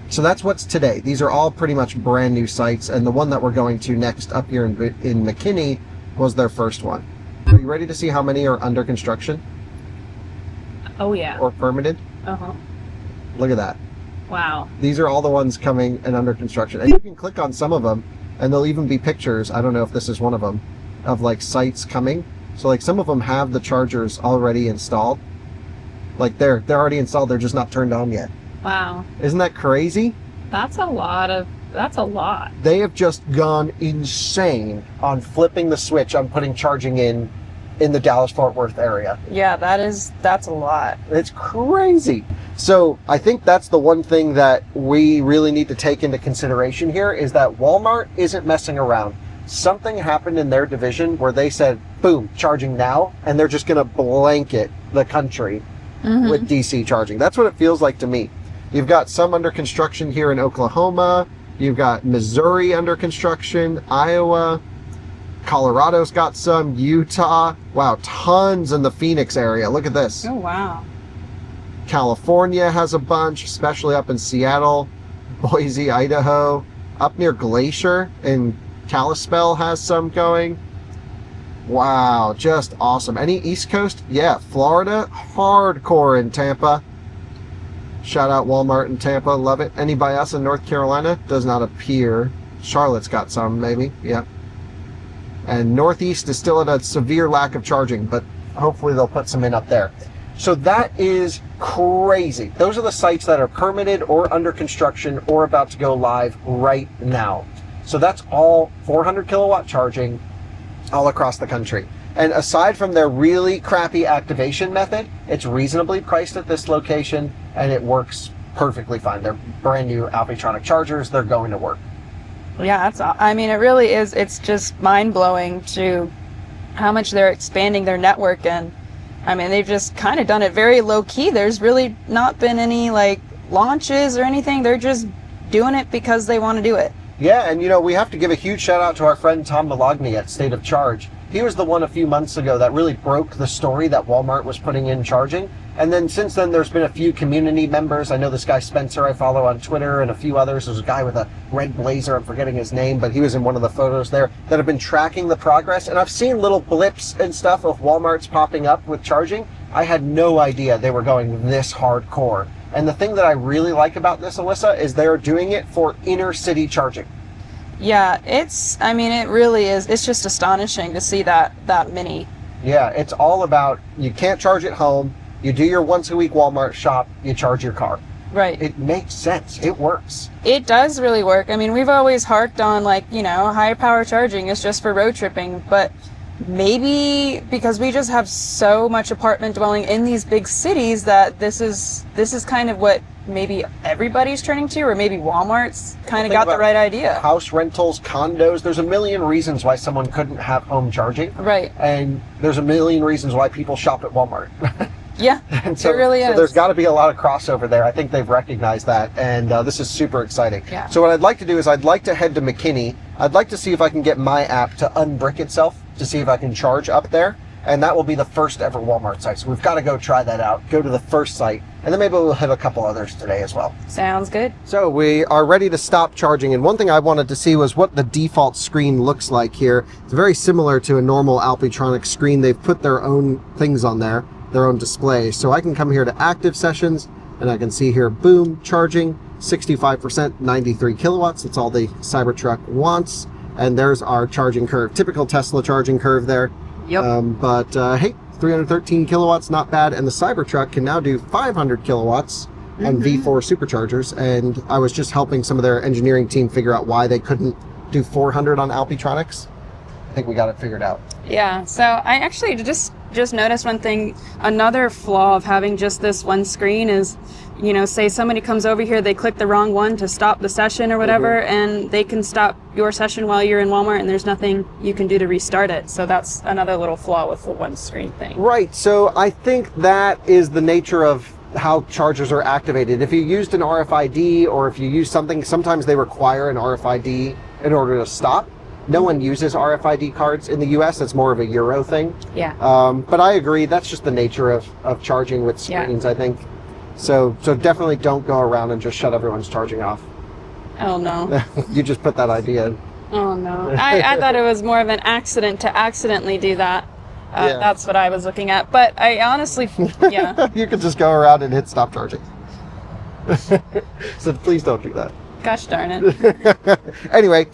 So that's what's today. These are all pretty much brand new sites, and the one that we're going to next up here in McKinney was their first one. Are you ready to see how many are under construction? Oh, yeah. Or permitted? Uh-huh. Look at that. Wow. These are all the ones coming and under construction. And you can click on some of them, and there'll even be pictures, I don't know if this is one of them, of like sites coming. So like some of them have the chargers already installed. Like they're already installed, they're just not turned on yet. Wow. Isn't that crazy? That's a lot. They have just gone insane on flipping the switch on putting charging in in the Dallas-Fort Worth area. Yeah, that's a lot. It's crazy. So I think that's the one thing that we really need to take into consideration here is that Walmart isn't messing around. Something happened in their division where they said, boom, charging now, and they're just going to blanket the country with DC charging. That's what it feels like to me. You've got some under construction here in Oklahoma. You've got Missouri under construction, Iowa, Colorado's got some, Utah. Wow, tons in the Phoenix area. Look at this. Oh, wow. California has a bunch, especially up in Seattle, Boise, Idaho. Up near Glacier in Kalispell has some going. Wow, just awesome. Any East Coast? Yeah, Florida, hardcore in Tampa. Shout out Walmart in Tampa, love it. Any by us in North Carolina? Does not appear. Charlotte's got some, maybe, yeah. And Northeast is still at a severe lack of charging, but hopefully they'll put some in up there. So that is crazy. Those are the sites that are permitted or under construction or about to go live right now. So that's all 400 kilowatt charging all across the country. And aside from their really crappy activation method, it's reasonably priced at this location and it works perfectly fine. They're brand new Alpitronic chargers. They're going to work. Yeah, I mean, it really is. It's just mind-blowing to how much they're expanding their network. And I mean, they've just kind of done it very low-key. There's really not been any like launches or anything. They're just doing it because they want to do it. Yeah, and you know, we have to give a huge shout out to our friend Tom Malogny at State of Charge. He was the one a few months ago that really broke the story that Walmart was putting in charging. And then since then, there's been a few community members. I know this guy Spencer I follow on Twitter and a few others. There's a guy with a red blazer. I'm forgetting his name, but he was in one of the photos there that have been tracking the progress. And I've seen little blips and stuff of Walmart's popping up with charging. I had no idea they were going this hardcore. And the thing that I really like about this, Alyssa, is they're doing it for inner city charging. Yeah, I mean, it really is. It's just astonishing to see that many. Yeah, it's all about, you can't charge at home. You do your once a week Walmart shop, you charge your car. Right. It makes sense. It works. It does really work. I mean, we've always harked on like, you know, high power charging is just for road tripping, but maybe because we just have so much apartment dwelling in these big cities that this is kind of what maybe everybody's turning to, or maybe Walmart's kind of got the right idea. House rentals, condos, there's a million reasons why someone couldn't have home charging. Right. And there's a million reasons why people shop at Walmart. Yeah, and so, it really is. So there's got to be a lot of crossover there. I think they've recognized that, and this is super exciting. Yeah. So what I'd like to do is I'd like to head to McKinney. I'd like to see if I can get my app to unbrick itself to see if I can charge up there, and that will be the first ever Walmart site. So we've got to go try that out, go to the first site, and then maybe we'll hit a couple others today as well. Sounds good. So we are ready to stop charging, and one thing I wanted to see was what the default screen looks like here. It's very similar to a normal Alpitronic screen. They've put their own things on there, their own display. So I can come here to active sessions, and I can see here, boom, charging, 65%, 93 kilowatts. That's all the Cybertruck wants. And there's our charging curve, typical Tesla charging curve there. Yep. Hey, 313 kilowatts, not bad. And the Cybertruck can now do 500 kilowatts on V4 superchargers. And I was just helping some of their engineering team figure out why they couldn't do 400 on Alpitronics. I think we got it figured out. Yeah, so I actually just noticed one thing. Another flaw of having just this one screen is, you know, say somebody comes over here, they click the wrong one to stop the session or whatever, and they can stop your session while you're in Walmart, and there's nothing you can do to restart it. So that's another little flaw with the one screen thing. Right, so I think that is the nature of how chargers are activated. If you used an RFID or if you use something, sometimes they require an RFID in order to stop. No one uses RFID cards in the US. It's more of a Euro thing. Yeah. But I agree. That's just the nature of charging with screens, I think. So definitely don't go around and just shut everyone's charging off. Oh, no. You just put that idea in. Oh, no. I thought it was more of an accident to accidentally do that. Yeah. That's what I was looking at. But I honestly, yeah. You could just go around and hit stop charging. So please don't do that. Gosh darn it. Anyway,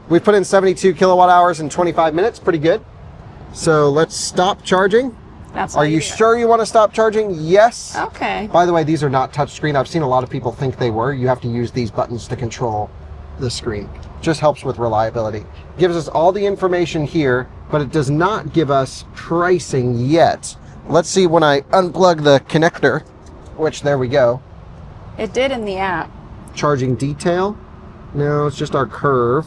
we put in 72 kilowatt hours in 25 minutes. Pretty good. So let's stop charging. Are you sure you want to stop charging? Yes. Okay. By the way, these are not touchscreen. I've seen a lot of people think they were. You have to use these buttons to control the screen. Just helps with reliability. Gives us all the information here, but it does not give us pricing yet. Let's see when I unplug the connector, which there we go. It did in the app. Charging detail. No, it's just our curve.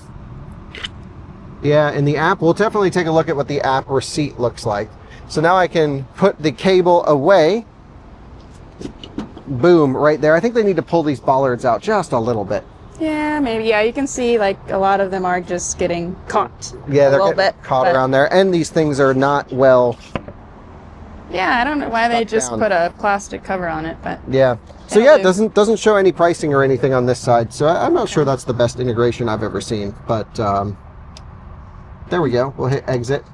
Yeah, in the app, we'll definitely take a look at what the app receipt looks like. So now I can put the cable away. Boom, right there. I think they need to pull these bollards out just a little bit. Yeah, maybe. Yeah, you can see like a lot of them are just getting caught. Yeah, they're a little getting bit caught around there. And these things are not well. Yeah, I don't know why they just down. put a plastic cover on it, but Yeah. So It'll yeah, do. it doesn't show any pricing or anything on this side. So I'm not sure that's the best integration I've ever seen. But there we go. We'll hit exit.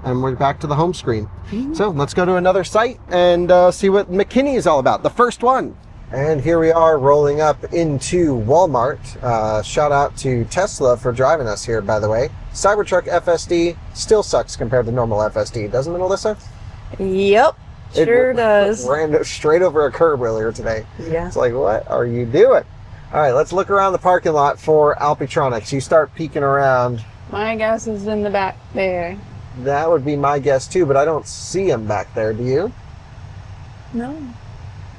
And we're back to the home screen. So let's go to another site and see what McKinney is all about. The first one. And here we are rolling up into Walmart. Shout out to Tesla for driving us here, by the way. Cybertruck FSD still sucks compared to normal FSD, doesn't it, Alyssa? yep, sure does. Ran straight over a curb earlier today. Yeah. It's like, what are you doing? All right, let's look around the parking lot for Alpitronics. You start peeking around. My guess is in the back there. That would be my guess too, but I don't see them back there. Do you? No.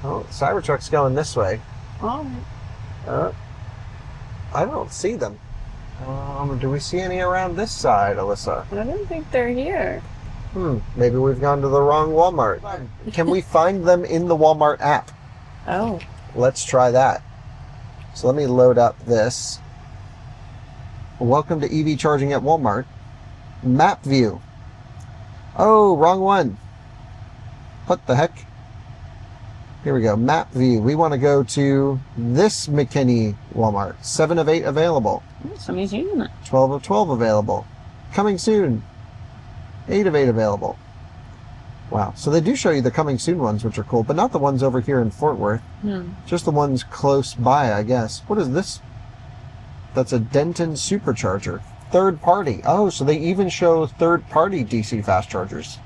Oh, Cybertruck's going this way. Oh. I don't see them. Do we see any around this side, Alyssa? I don't think they're here. Maybe we've gone to the wrong Walmart. Can we find them in the Walmart app? Oh. Let's try that. So let me load up this. Welcome to EV charging at Walmart. Map view. Oh, wrong one. What the heck? Here we go. Map view. We want to go to this McKinney Walmart. 7 of 8 available. Somebody's using it. 12 of 12 available. Coming soon. 8 of 8 available. Wow. So they do show you the coming soon ones, which are cool, but not the ones over here in Fort Worth. Just the ones close by, I guess. What is this? That's a Denton supercharger. Third party. Oh, so they even show third party DC fast chargers.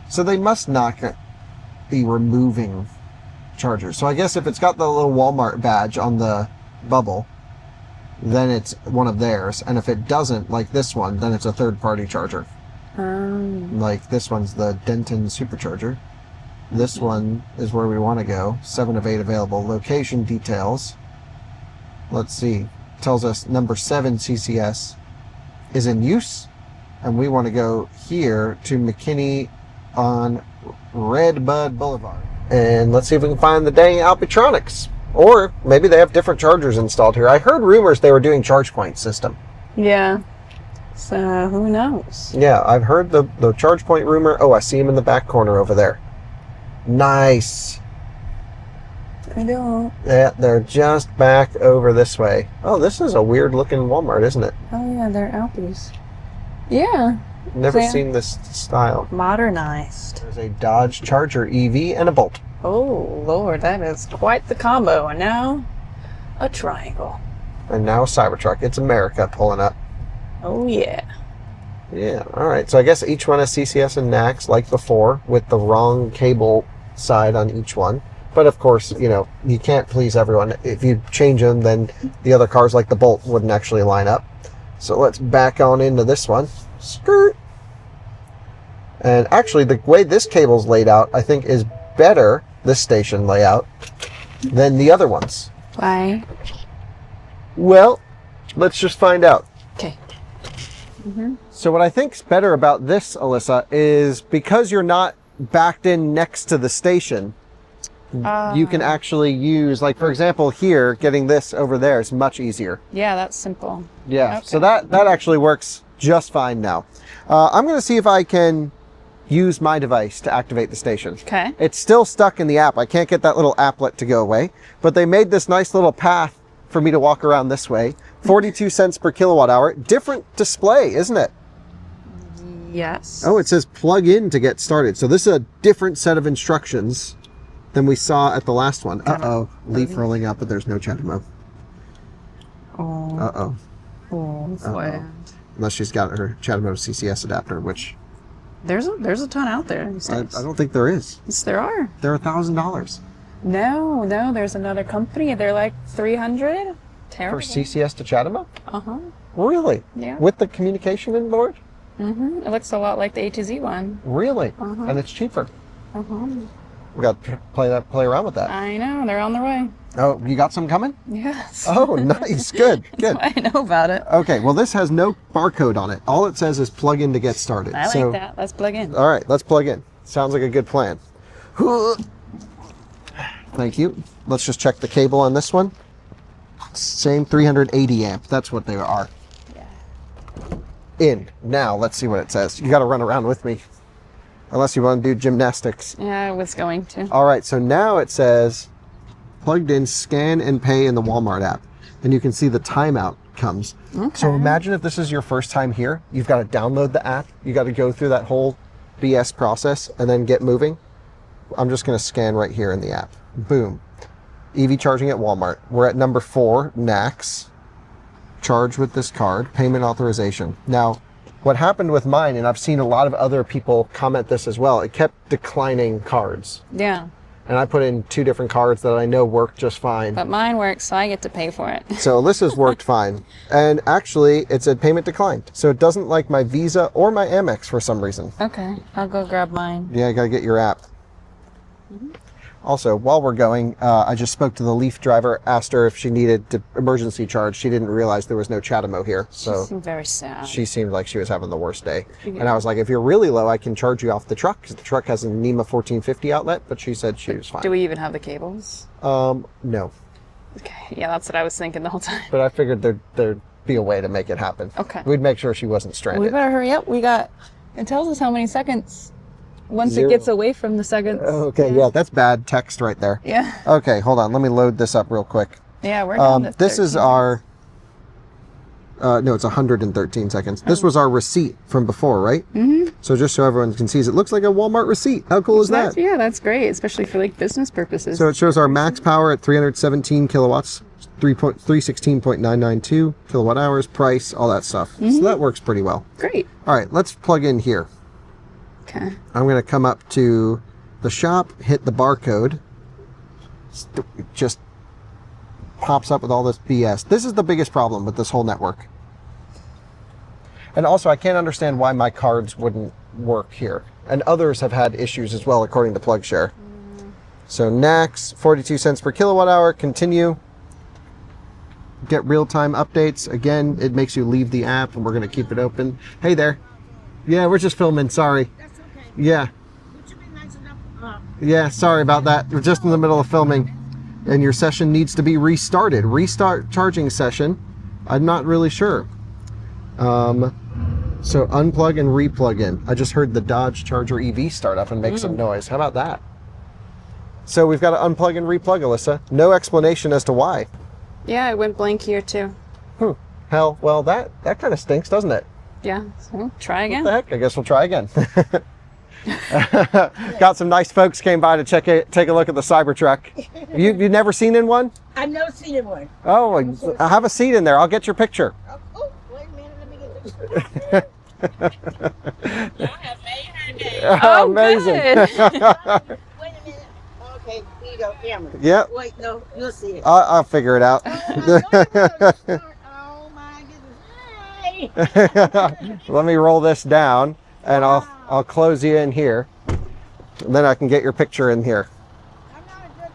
So they must not be removing chargers. So I guess if it's got the little Walmart badge on the bubble, then it's one of theirs. And if it doesn't, like this one, then it's a third party charger. Like this one's the Denton supercharger. This one is where we want to go. 7 of 8 available. Location details. Let's see. Tells us number 7 CCS is in use. And we want to go here to McKinney on Redbud Boulevard. And let's see if we can find the dang Alpitronics. Or maybe they have different chargers installed here. I heard rumors they were doing charge point system. Yeah. So who knows? Yeah, I've heard the charge point rumor. Oh, I see him in the back corner over there. Nice. I don't. Yeah, they're just back over this way. Oh, this is a weird looking Walmart, isn't it? Oh yeah, they're Alpies. Yeah. Never Yeah. seen this style. Modernized. There's a Dodge Charger EV and a Bolt. Oh Lord, that is quite the combo. And now, a triangle. And now a Cybertruck. It's America pulling up. Oh yeah. Yeah, all right. So I guess each one has CCS and NACS like before with the wrong cable side on each one. But of course, you know, you can't please everyone. If you change them, then the other cars like the Bolt wouldn't actually line up. So let's back on into this one. Skirt. And actually, the way this cable's laid out, I think is better, this station layout, than the other ones. Why? Well, let's just find out. Okay. So what I think's better about this, Alyssa, is because you're not backed in next to the station, you can actually use, like for example here, getting this over there is much easier. Yeah, that's simple. Yeah, Okay. so that actually works just fine now. I'm going to see if I can use my device to activate the station. Okay. It's still stuck in the app. I can't get that little applet to go away, but they made this nice little path for me to walk around this way. 42 cents per kilowatt hour. Different display, isn't it? Yes. Oh, it says plug in to get started. So this is a different set of instructions than we saw at the last one. Uh-oh. Leaf rolling up, but there's no Chatemo. Oh. Uh-oh. Oh. Uh-oh. Unless she's got her Chatemo CCS adapter, which There's a ton out there. These I days. don't think there is. Yes, there are. They're $1,000. No, there's another company. They're like 300 Terrible. For CCS to Chatemo? Uh-huh. Really? Yeah. With the communication in board? Mm-hmm. It looks a lot like the A to Z one. Really? Uh-huh. And it's cheaper. Uh-huh. We got to play around with that. I know. They're on their way. Oh, you got some coming? Yes. Oh, nice. Good. Good. I know about it. Okay, well, this has no barcode on it. All it says is plug in to get started. I like that. Let's plug in. All right, let's plug in. Sounds like a good plan. Thank you. Let's just check the cable on this one. Same 380 amp. That's what they are. Yeah. In. Now, let's see what it says. You got to run around with me. Unless you want to do gymnastics. Yeah, I was going to. All right, so now it says plugged in, scan and pay in the Walmart app. And you can see the timeout comes. Okay. So imagine if this is your first time here, you've got to download the app. You got to go through that whole BS process and then get moving. I'm just going to scan right here in the app. Boom. EV charging at Walmart. We're at number 4, NACS. Charge with this card, payment authorization. Now, what happened with mine, and I've seen a lot of other people comment this as well, it kept declining cards. Yeah. And I put in 2 different cards that I know work just fine. But mine works, so I get to pay for it. So Alyssa's worked fine. And actually, it said payment declined. So it doesn't like my Visa or my Amex for some reason. Okay. I'll go grab mine. Yeah, you gotta get your app. Also, while we're going, I just spoke to the Leaf driver, asked her if she needed to emergency charge. She didn't realize there was no Chatemo here. So She seemed very sad. she seemed like she was having the worst day. And I was like, if you're really low, I can charge you off the truck, because the truck has a NEMA 1450 outlet, but she said she was fine. Do we even have the cables? No. Okay. Yeah, that's what I was thinking the whole time. But I figured there'd be a way to make it happen. Okay. We'd make sure she wasn't We stranded. better hurry up. It tells us how many seconds once 0. it gets away from the seconds. Okay, yeah, that's bad text right there. Yeah. Okay, hold on. Let me load this up real quick. Yeah, we're down to This is 13. our... no, it's 113 seconds. This was our receipt from before, right? Mm-hmm. So just so everyone can see, it looks like a Walmart receipt. How cool is that? Yeah, that's great, especially for like business purposes. So it shows our max power at 317 kilowatts, 316.992 kilowatt hours, price, all that stuff. So that works pretty well. Great. All right, let's plug in here. Okay. I'm going to come up to the shop, hit the barcode. It just pops up with all this BS. This is the biggest problem with this whole network. And also, I can't understand why my cards wouldn't work here. And others have had issues as well, according to PlugShare. So NACS, 42 cents per kilowatt hour, continue. Get real-time updates. Again, it makes you leave the app, and we're going to keep it open. Hey there. Yeah, we're just filming, sorry. That's okay. Yeah. Would you be nice enough? Yeah, sorry about that. We're just in the middle of filming. And your session needs to be restarted. Restart charging session. I'm not really sure. So unplug and replug in. I just heard the Dodge Charger EV start up and make some noise. How about that? So we've got to unplug and replug, Alyssa. No explanation as to why. Yeah, it went blank here too. Hell, well, that kind of stinks, doesn't it? Yeah, so try again. What the heck? I guess we'll try again. Got some nice folks came by to take a look at the Cybertruck. You've never seen in one? I've never seen one. Oh, have a seat in there. I'll get your picture. Oh, wait a minute. Let me get this. Y'all have made her day. Oh, amazing. good. Wait a minute. Okay, here you go, camera. Yep. Wait, no, you'll see it. I'll figure it out. Oh my goodness. Hey. Let me roll this down, and I'll close you in here. And then I can get your picture in here. I'm not a good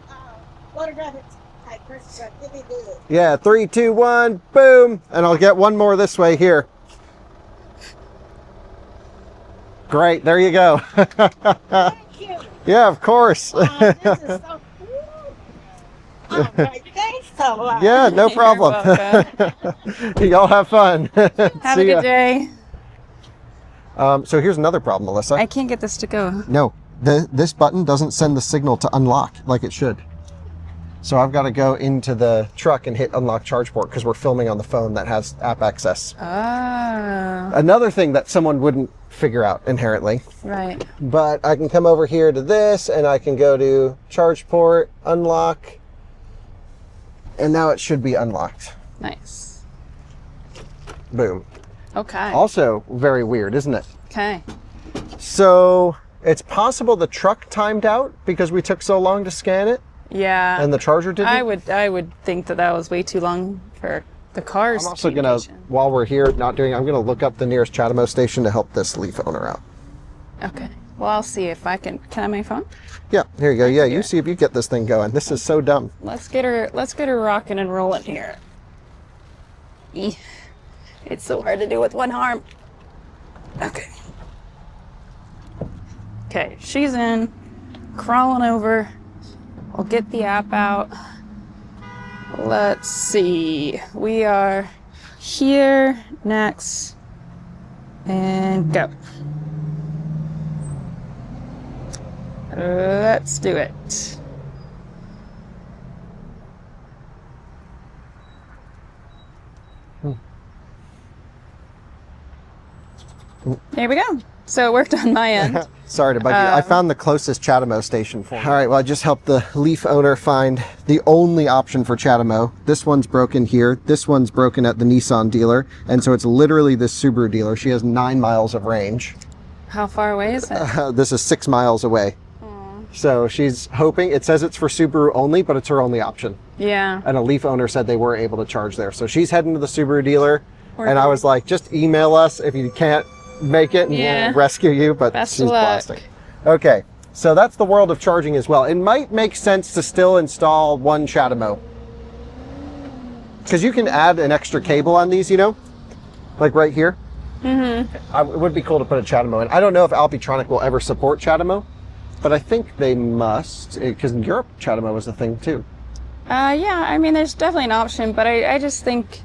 photographic type person, but give me good. Yeah, 3, 2, 1, boom. And I'll get one more this way here. Great, there you go. Thank you. Yeah, of course. This is so cool. All right, thanks so much. Yeah, no problem. Y'all have fun. Have a See ya. good day. So here's another problem, Alyssa. I can't get this to go. No, this button doesn't send the signal to unlock like it should. So I've got to go into the truck and hit unlock charge port because we're filming on the phone that has app access. Ah, Another thing that someone wouldn't figure out inherently, right. but I can come over here to this and I can go to charge port, unlock, and now it should be unlocked. Nice. Boom. Okay. Also very weird, isn't it? Okay. So it's possible the truck timed out because we took so long to scan it Yeah. and the charger didn't? I would think that was way too long for the cars. I'm also gonna, while we're here not doing, I'm gonna look up the nearest Chatemo station to help this Leaf owner out. Okay. Well, I'll see if I can. Can I have my phone? Yeah, here you go. Yeah, you see if you get this thing going. This is so dumb. Let's get her rocking and rolling here. It's so hard to do with one arm. Okay. Okay, she's in, crawling over. We'll get the app out. Let's see. We are here, next, and go. Let's do it. There we go. So it worked on my end. Sorry to bug you. I found the closest Chatemo station for me. All right, well, I just helped the Leaf owner find the only option for Chatemo. This one's broken here. This one's broken at the Nissan dealer. And so it's literally this Subaru dealer. She has 9 miles of range. How far away is it? This is 6 miles away. So she's hoping, it says it's for Subaru only, but it's her only option. Yeah. And a Leaf owner said they were able to charge there. So she's heading to the Subaru dealer. And I was like, just email us if you can't make it and we'll rescue you, but Best she's of luck. blasting. Okay, so that's the world of charging as well. It might make sense to still install one Chatemo. Because you can add an extra cable on these, you know? Like right here. Mm-hmm. It would be cool to put a Chatemo in. I don't know if Alpitronic will ever support Chatemo, but I think they must, because in Europe, Chatemo is a thing too. Yeah, I mean, there's definitely an option, but I just think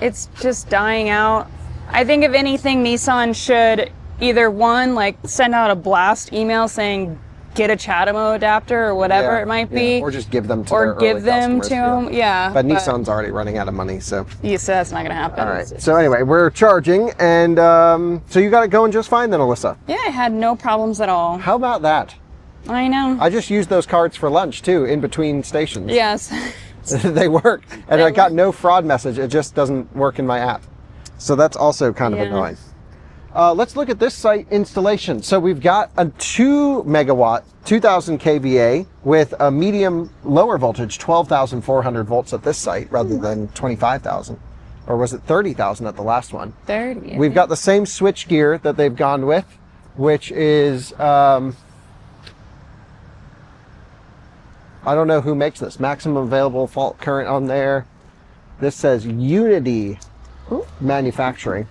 it's just dying out. I think if anything, Nissan should either one, like send out a blast email saying get a Chatemo adapter or whatever it might be, or just give them to or give them to them. Yeah, but Nissan's already running out of money, so yeah, so that's not gonna happen. All right. So anyway, we're charging, and so you got it going just fine then, Alyssa. Yeah, I had no problems at all. How about that? I know. I just used those cards for lunch too, in between stations. Yes. They work, and I got no fraud message. It just doesn't work in my app. So that's also kind of annoying. Let's look at this site installation. So we've got a 2 megawatt, 2000 kVA with a medium lower voltage, 12,400 volts at this site rather than 25,000. Or was it 30,000 at the last one? 30. We've got the same switch gear that they've gone with, which is, I don't know who makes this. Maximum available fault current on there. This says Unity Manufacturing.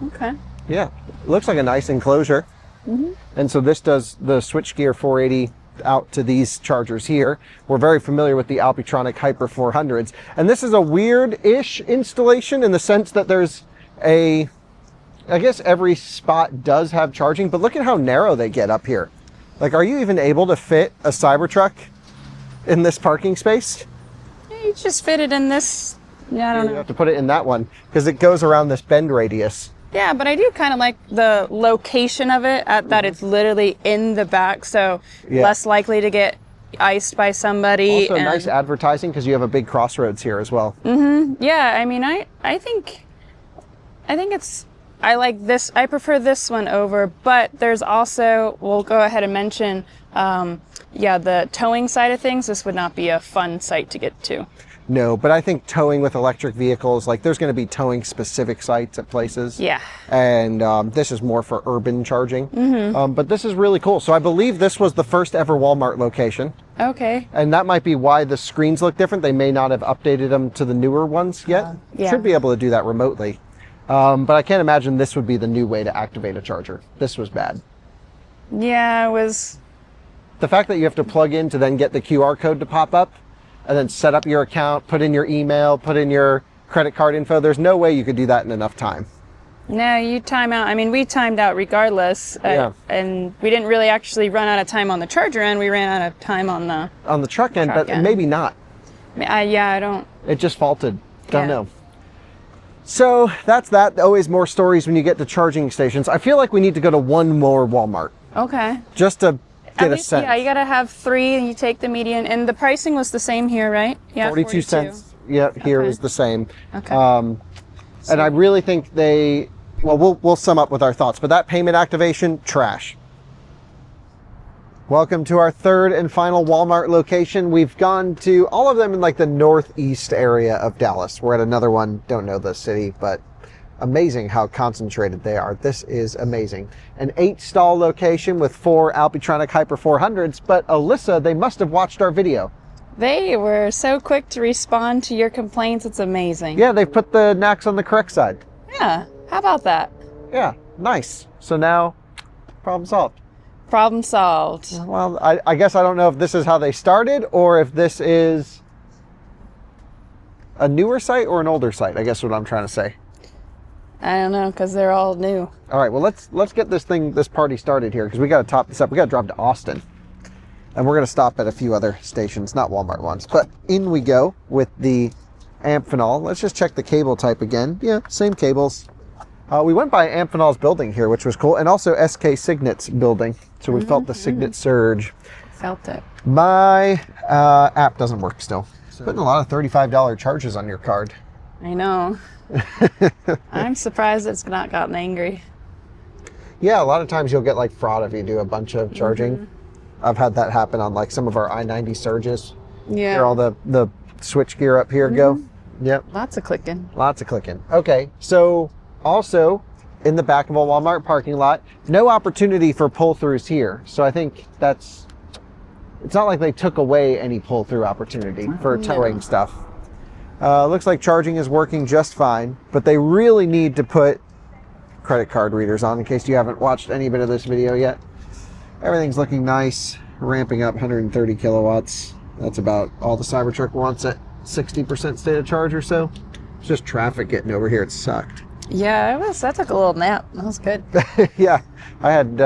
Okay. Yeah, looks like a nice enclosure. And so this does the switchgear 480 out to these chargers here. We're very familiar with the Alpitronic Hyper 400s. And this is a weird-ish installation in the sense that there's I guess every spot does have charging, but look at how narrow they get up here. Like, are you even able to fit a Cybertruck in this parking space? You just fit it in this. Yeah, I don't know. You have to put it in that one because it goes around this bend radius. Yeah, but I do kind of like the location of it, that it's literally in the back, so less likely to get iced by somebody. Also nice advertising because you have a big crossroads here as well. Yeah, I mean, I think it's, I like this, I prefer this one over, but there's also, we'll go ahead and mention, the towing side of things. This would not be a fun site to get to. No, but I think towing with electric vehicles, like there's going to be towing specific sites at places. Yeah. And this is more for urban charging. But this is really cool. So I believe this was the first ever Walmart location. Okay. And that might be why the screens look different. They may not have updated them to the newer ones yet. Should be able to do that remotely. But I can't imagine this would be the new way to activate a charger. This was bad. Yeah, it was. The fact that you have to plug in to then get the QR code to pop up, and then set up your account, put in your email, put in your credit card info. There's no way you could do that in enough time. No, you time out. I mean, we timed out regardless. And we didn't really actually run out of time on the charger end. We ran out of time on the truck end, but maybe not. I don't. It just faulted. Don't know. So that's that. Always more stories when you get to charging stations. I feel like we need to go to one more Walmart. Okay. Just to get a sense. Yeah, you got to have 3 and you take the median. And the pricing was the same here, right? Yeah, 42 cents. Yeah, here is the same. Okay. And I really think we'll sum up with our thoughts, but that payment activation, trash. Welcome to our third and final Walmart location. We've gone to all of them in like the northeast area of Dallas. We're at another one, don't know the city, but amazing how concentrated they are. This is amazing. An 8-stall location with 4 Alpitronic Hyper 400s, but Alyssa, they must have watched our video. They were so quick to respond to your complaints. It's amazing. Yeah, they've put the knacks on the correct side. Yeah. How about that? Yeah, nice. So now, problem solved. Problem solved. Well, I guess I don't know if this is how they started or if this is a newer site or an older site, I guess what I'm trying to say. I don't know, because they're all new. All right, well, let's get this party started here, because we got to top this up. We got to drive to Austin. And we're going to stop at a few other stations, not Walmart ones. But in we go with the Amphenol. Let's just check the cable type again. Yeah, same cables. We went by Amphenol's building here, which was cool, and also SK Signet's building. So we felt the Signet surge. Felt it. My app doesn't work still. So putting a lot of $35 charges on your card. I know. I'm surprised it's not gotten angry. Yeah, a lot of times you'll get like fraud if you do a bunch of charging. I've had that happen on like some of our I-90 surges. Yeah. Here all the switch gear up here go. Yep. Lots of clicking. Lots of clicking. Okay, so also in the back of a Walmart parking lot, no opportunity for pull-throughs here. So I think it's not like they took away any pull-through opportunity for towing stuff. Looks like charging is working just fine, but they really need to put credit card readers on in case you haven't watched any bit of this video yet. Everything's looking nice, ramping up 130 kilowatts. That's about all the Cybertruck wants at 60% state of charge or so. It's just traffic getting over here. It sucked. Yeah, that took a little nap. That was good. Yeah, I had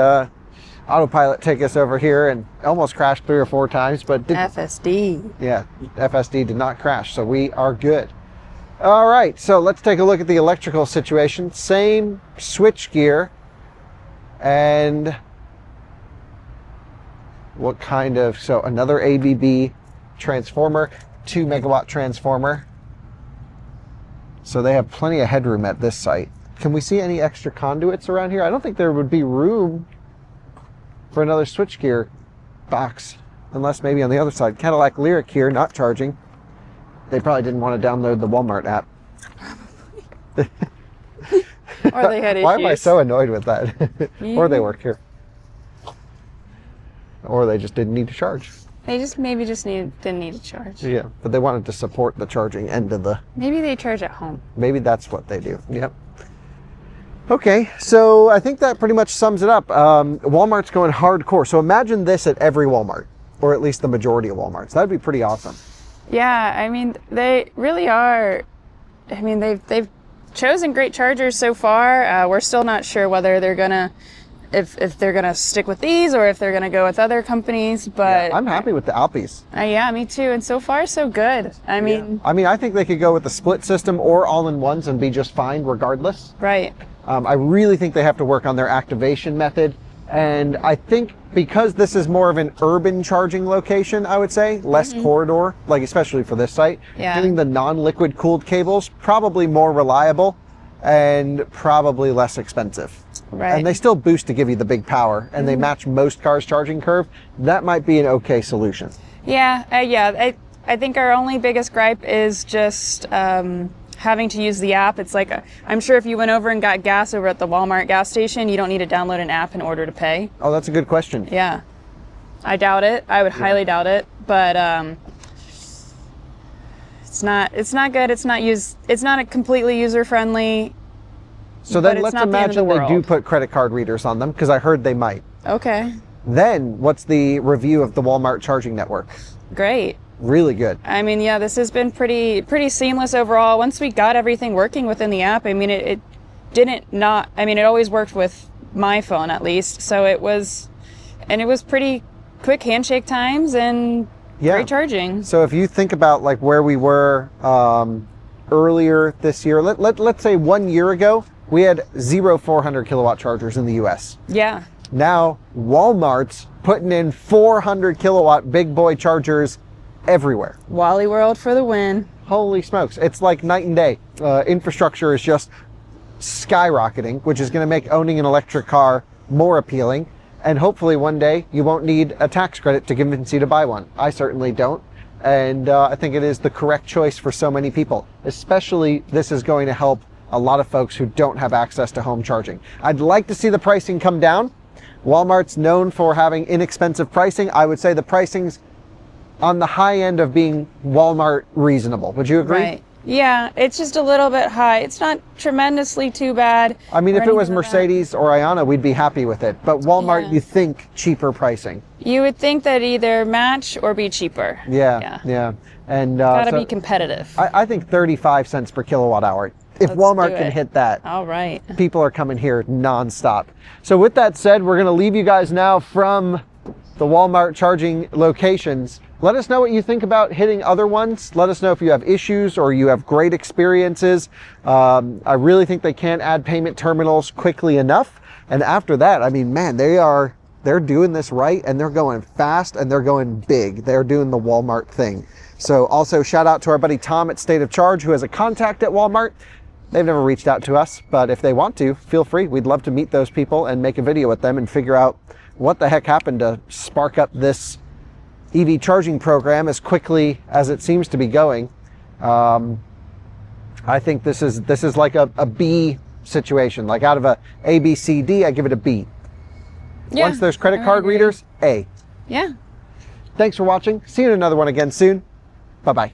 autopilot take us over here and almost crashed 3 or 4 times, but didn't. FSD. Yeah, FSD did not crash, so we are good. All right, so let's take a look at the electrical situation. Same switch gear, and what kind of, so another ABB transformer, 2 megawatt transformer. So they have plenty of headroom at this site. Can we see any extra conduits around here? I don't think there would be room for another switchgear box, unless maybe on the other side. Cadillac Lyric here, not charging. They probably didn't want to download the Walmart app. Or they had issues. Why am I so annoyed with that? Or they work here. Or they just didn't need to charge. They just didn't need to charge. Yeah, but they wanted to support the charging end of the... Maybe they charge at home. Maybe that's what they do. Yep. Okay, so I think that pretty much sums it up. Walmart's going hardcore. So imagine this at every Walmart, or at least the majority of Walmarts. That'd be pretty awesome. Yeah, I mean, they really are. I mean, they've chosen great chargers so far. We're still not sure whether they're gonna, if they're gonna stick with these or if they're gonna go with other companies. But yeah, I'm happy with the Alpis. Yeah, me too. And so far, so good. I mean, I think they could go with the split system or all-in-ones and be just fine regardless. Right. I really think they have to work on their activation method. And I think because this is more of an urban charging location, I would say, less corridor, like especially for this site, doing the non-liquid cooled cables, probably more reliable and probably less expensive. Right. And they still boost to give you the big power, and they match most cars' charging curve. That might be an okay solution. Yeah, I think our only biggest gripe is just having to use the app. It's like, I'm sure if you went over and got gas over at the Walmart gas station, you don't need to download an app in order to pay. Oh, that's a good question. Yeah. I doubt it. I would highly doubt it. But it's not good. It's not a completely user-friendly. So then let's imagine they do put credit card readers on them, because I heard they might. Okay. Then what's the review of the Walmart charging network? Great. Really good. I mean, yeah, this has been pretty seamless overall. Once we got everything working within the app, I mean, it always worked with my phone at least. So it was pretty quick handshake times and great charging. So if you think about like where we were earlier this year, let's say 1 year ago, we had 0 400 kilowatt chargers in the US. Yeah. Now Walmart's putting in 400 kilowatt big boy chargers everywhere. Wally World for the win. Holy smokes. It's like night and day. Infrastructure is just skyrocketing, which is going to make owning an electric car more appealing. And hopefully one day you won't need a tax credit to convince you to buy one. I certainly don't. And I think it is the correct choice for so many people. Especially this is going to help a lot of folks who don't have access to home charging. I'd like to see the pricing come down. Walmart's known for having inexpensive pricing. I would say the pricing's on the high end of being Walmart reasonable. Would you agree? Right. Yeah, it's just a little bit high. It's not tremendously too bad. I mean, or if it was anything like that. Mercedes or Ionna, we'd be happy with it. But Walmart, Yeah. you think cheaper pricing. You would think that either match or be cheaper. Yeah. And Gotta so be competitive. I think 35 cents per kilowatt hour. If Let's Walmart do can it. hit that, All right. people are coming here nonstop. So with that said, we're going to leave you guys now from the Walmart charging locations. Let us know what you think about hitting other ones. Let us know if you have issues or you have great experiences. I really think they can't add payment terminals quickly enough. And after that, I mean, man, they're doing this right, and they're going fast, and they're going big. They're doing the Walmart thing. So also shout out to our buddy Tom at State of Charge, who has a contact at Walmart. They've never reached out to us, but if they want to, feel free. We'd love to meet those people and make a video with them and figure out what the heck happened to spark up this EV charging program as quickly as it seems to be going. I think this is like a B situation. Like out of A, B, C, D, I give it a B. Yeah, Once there's credit I card agree. readers, A. Yeah. Thanks for watching. See you in another one again soon. Bye-bye.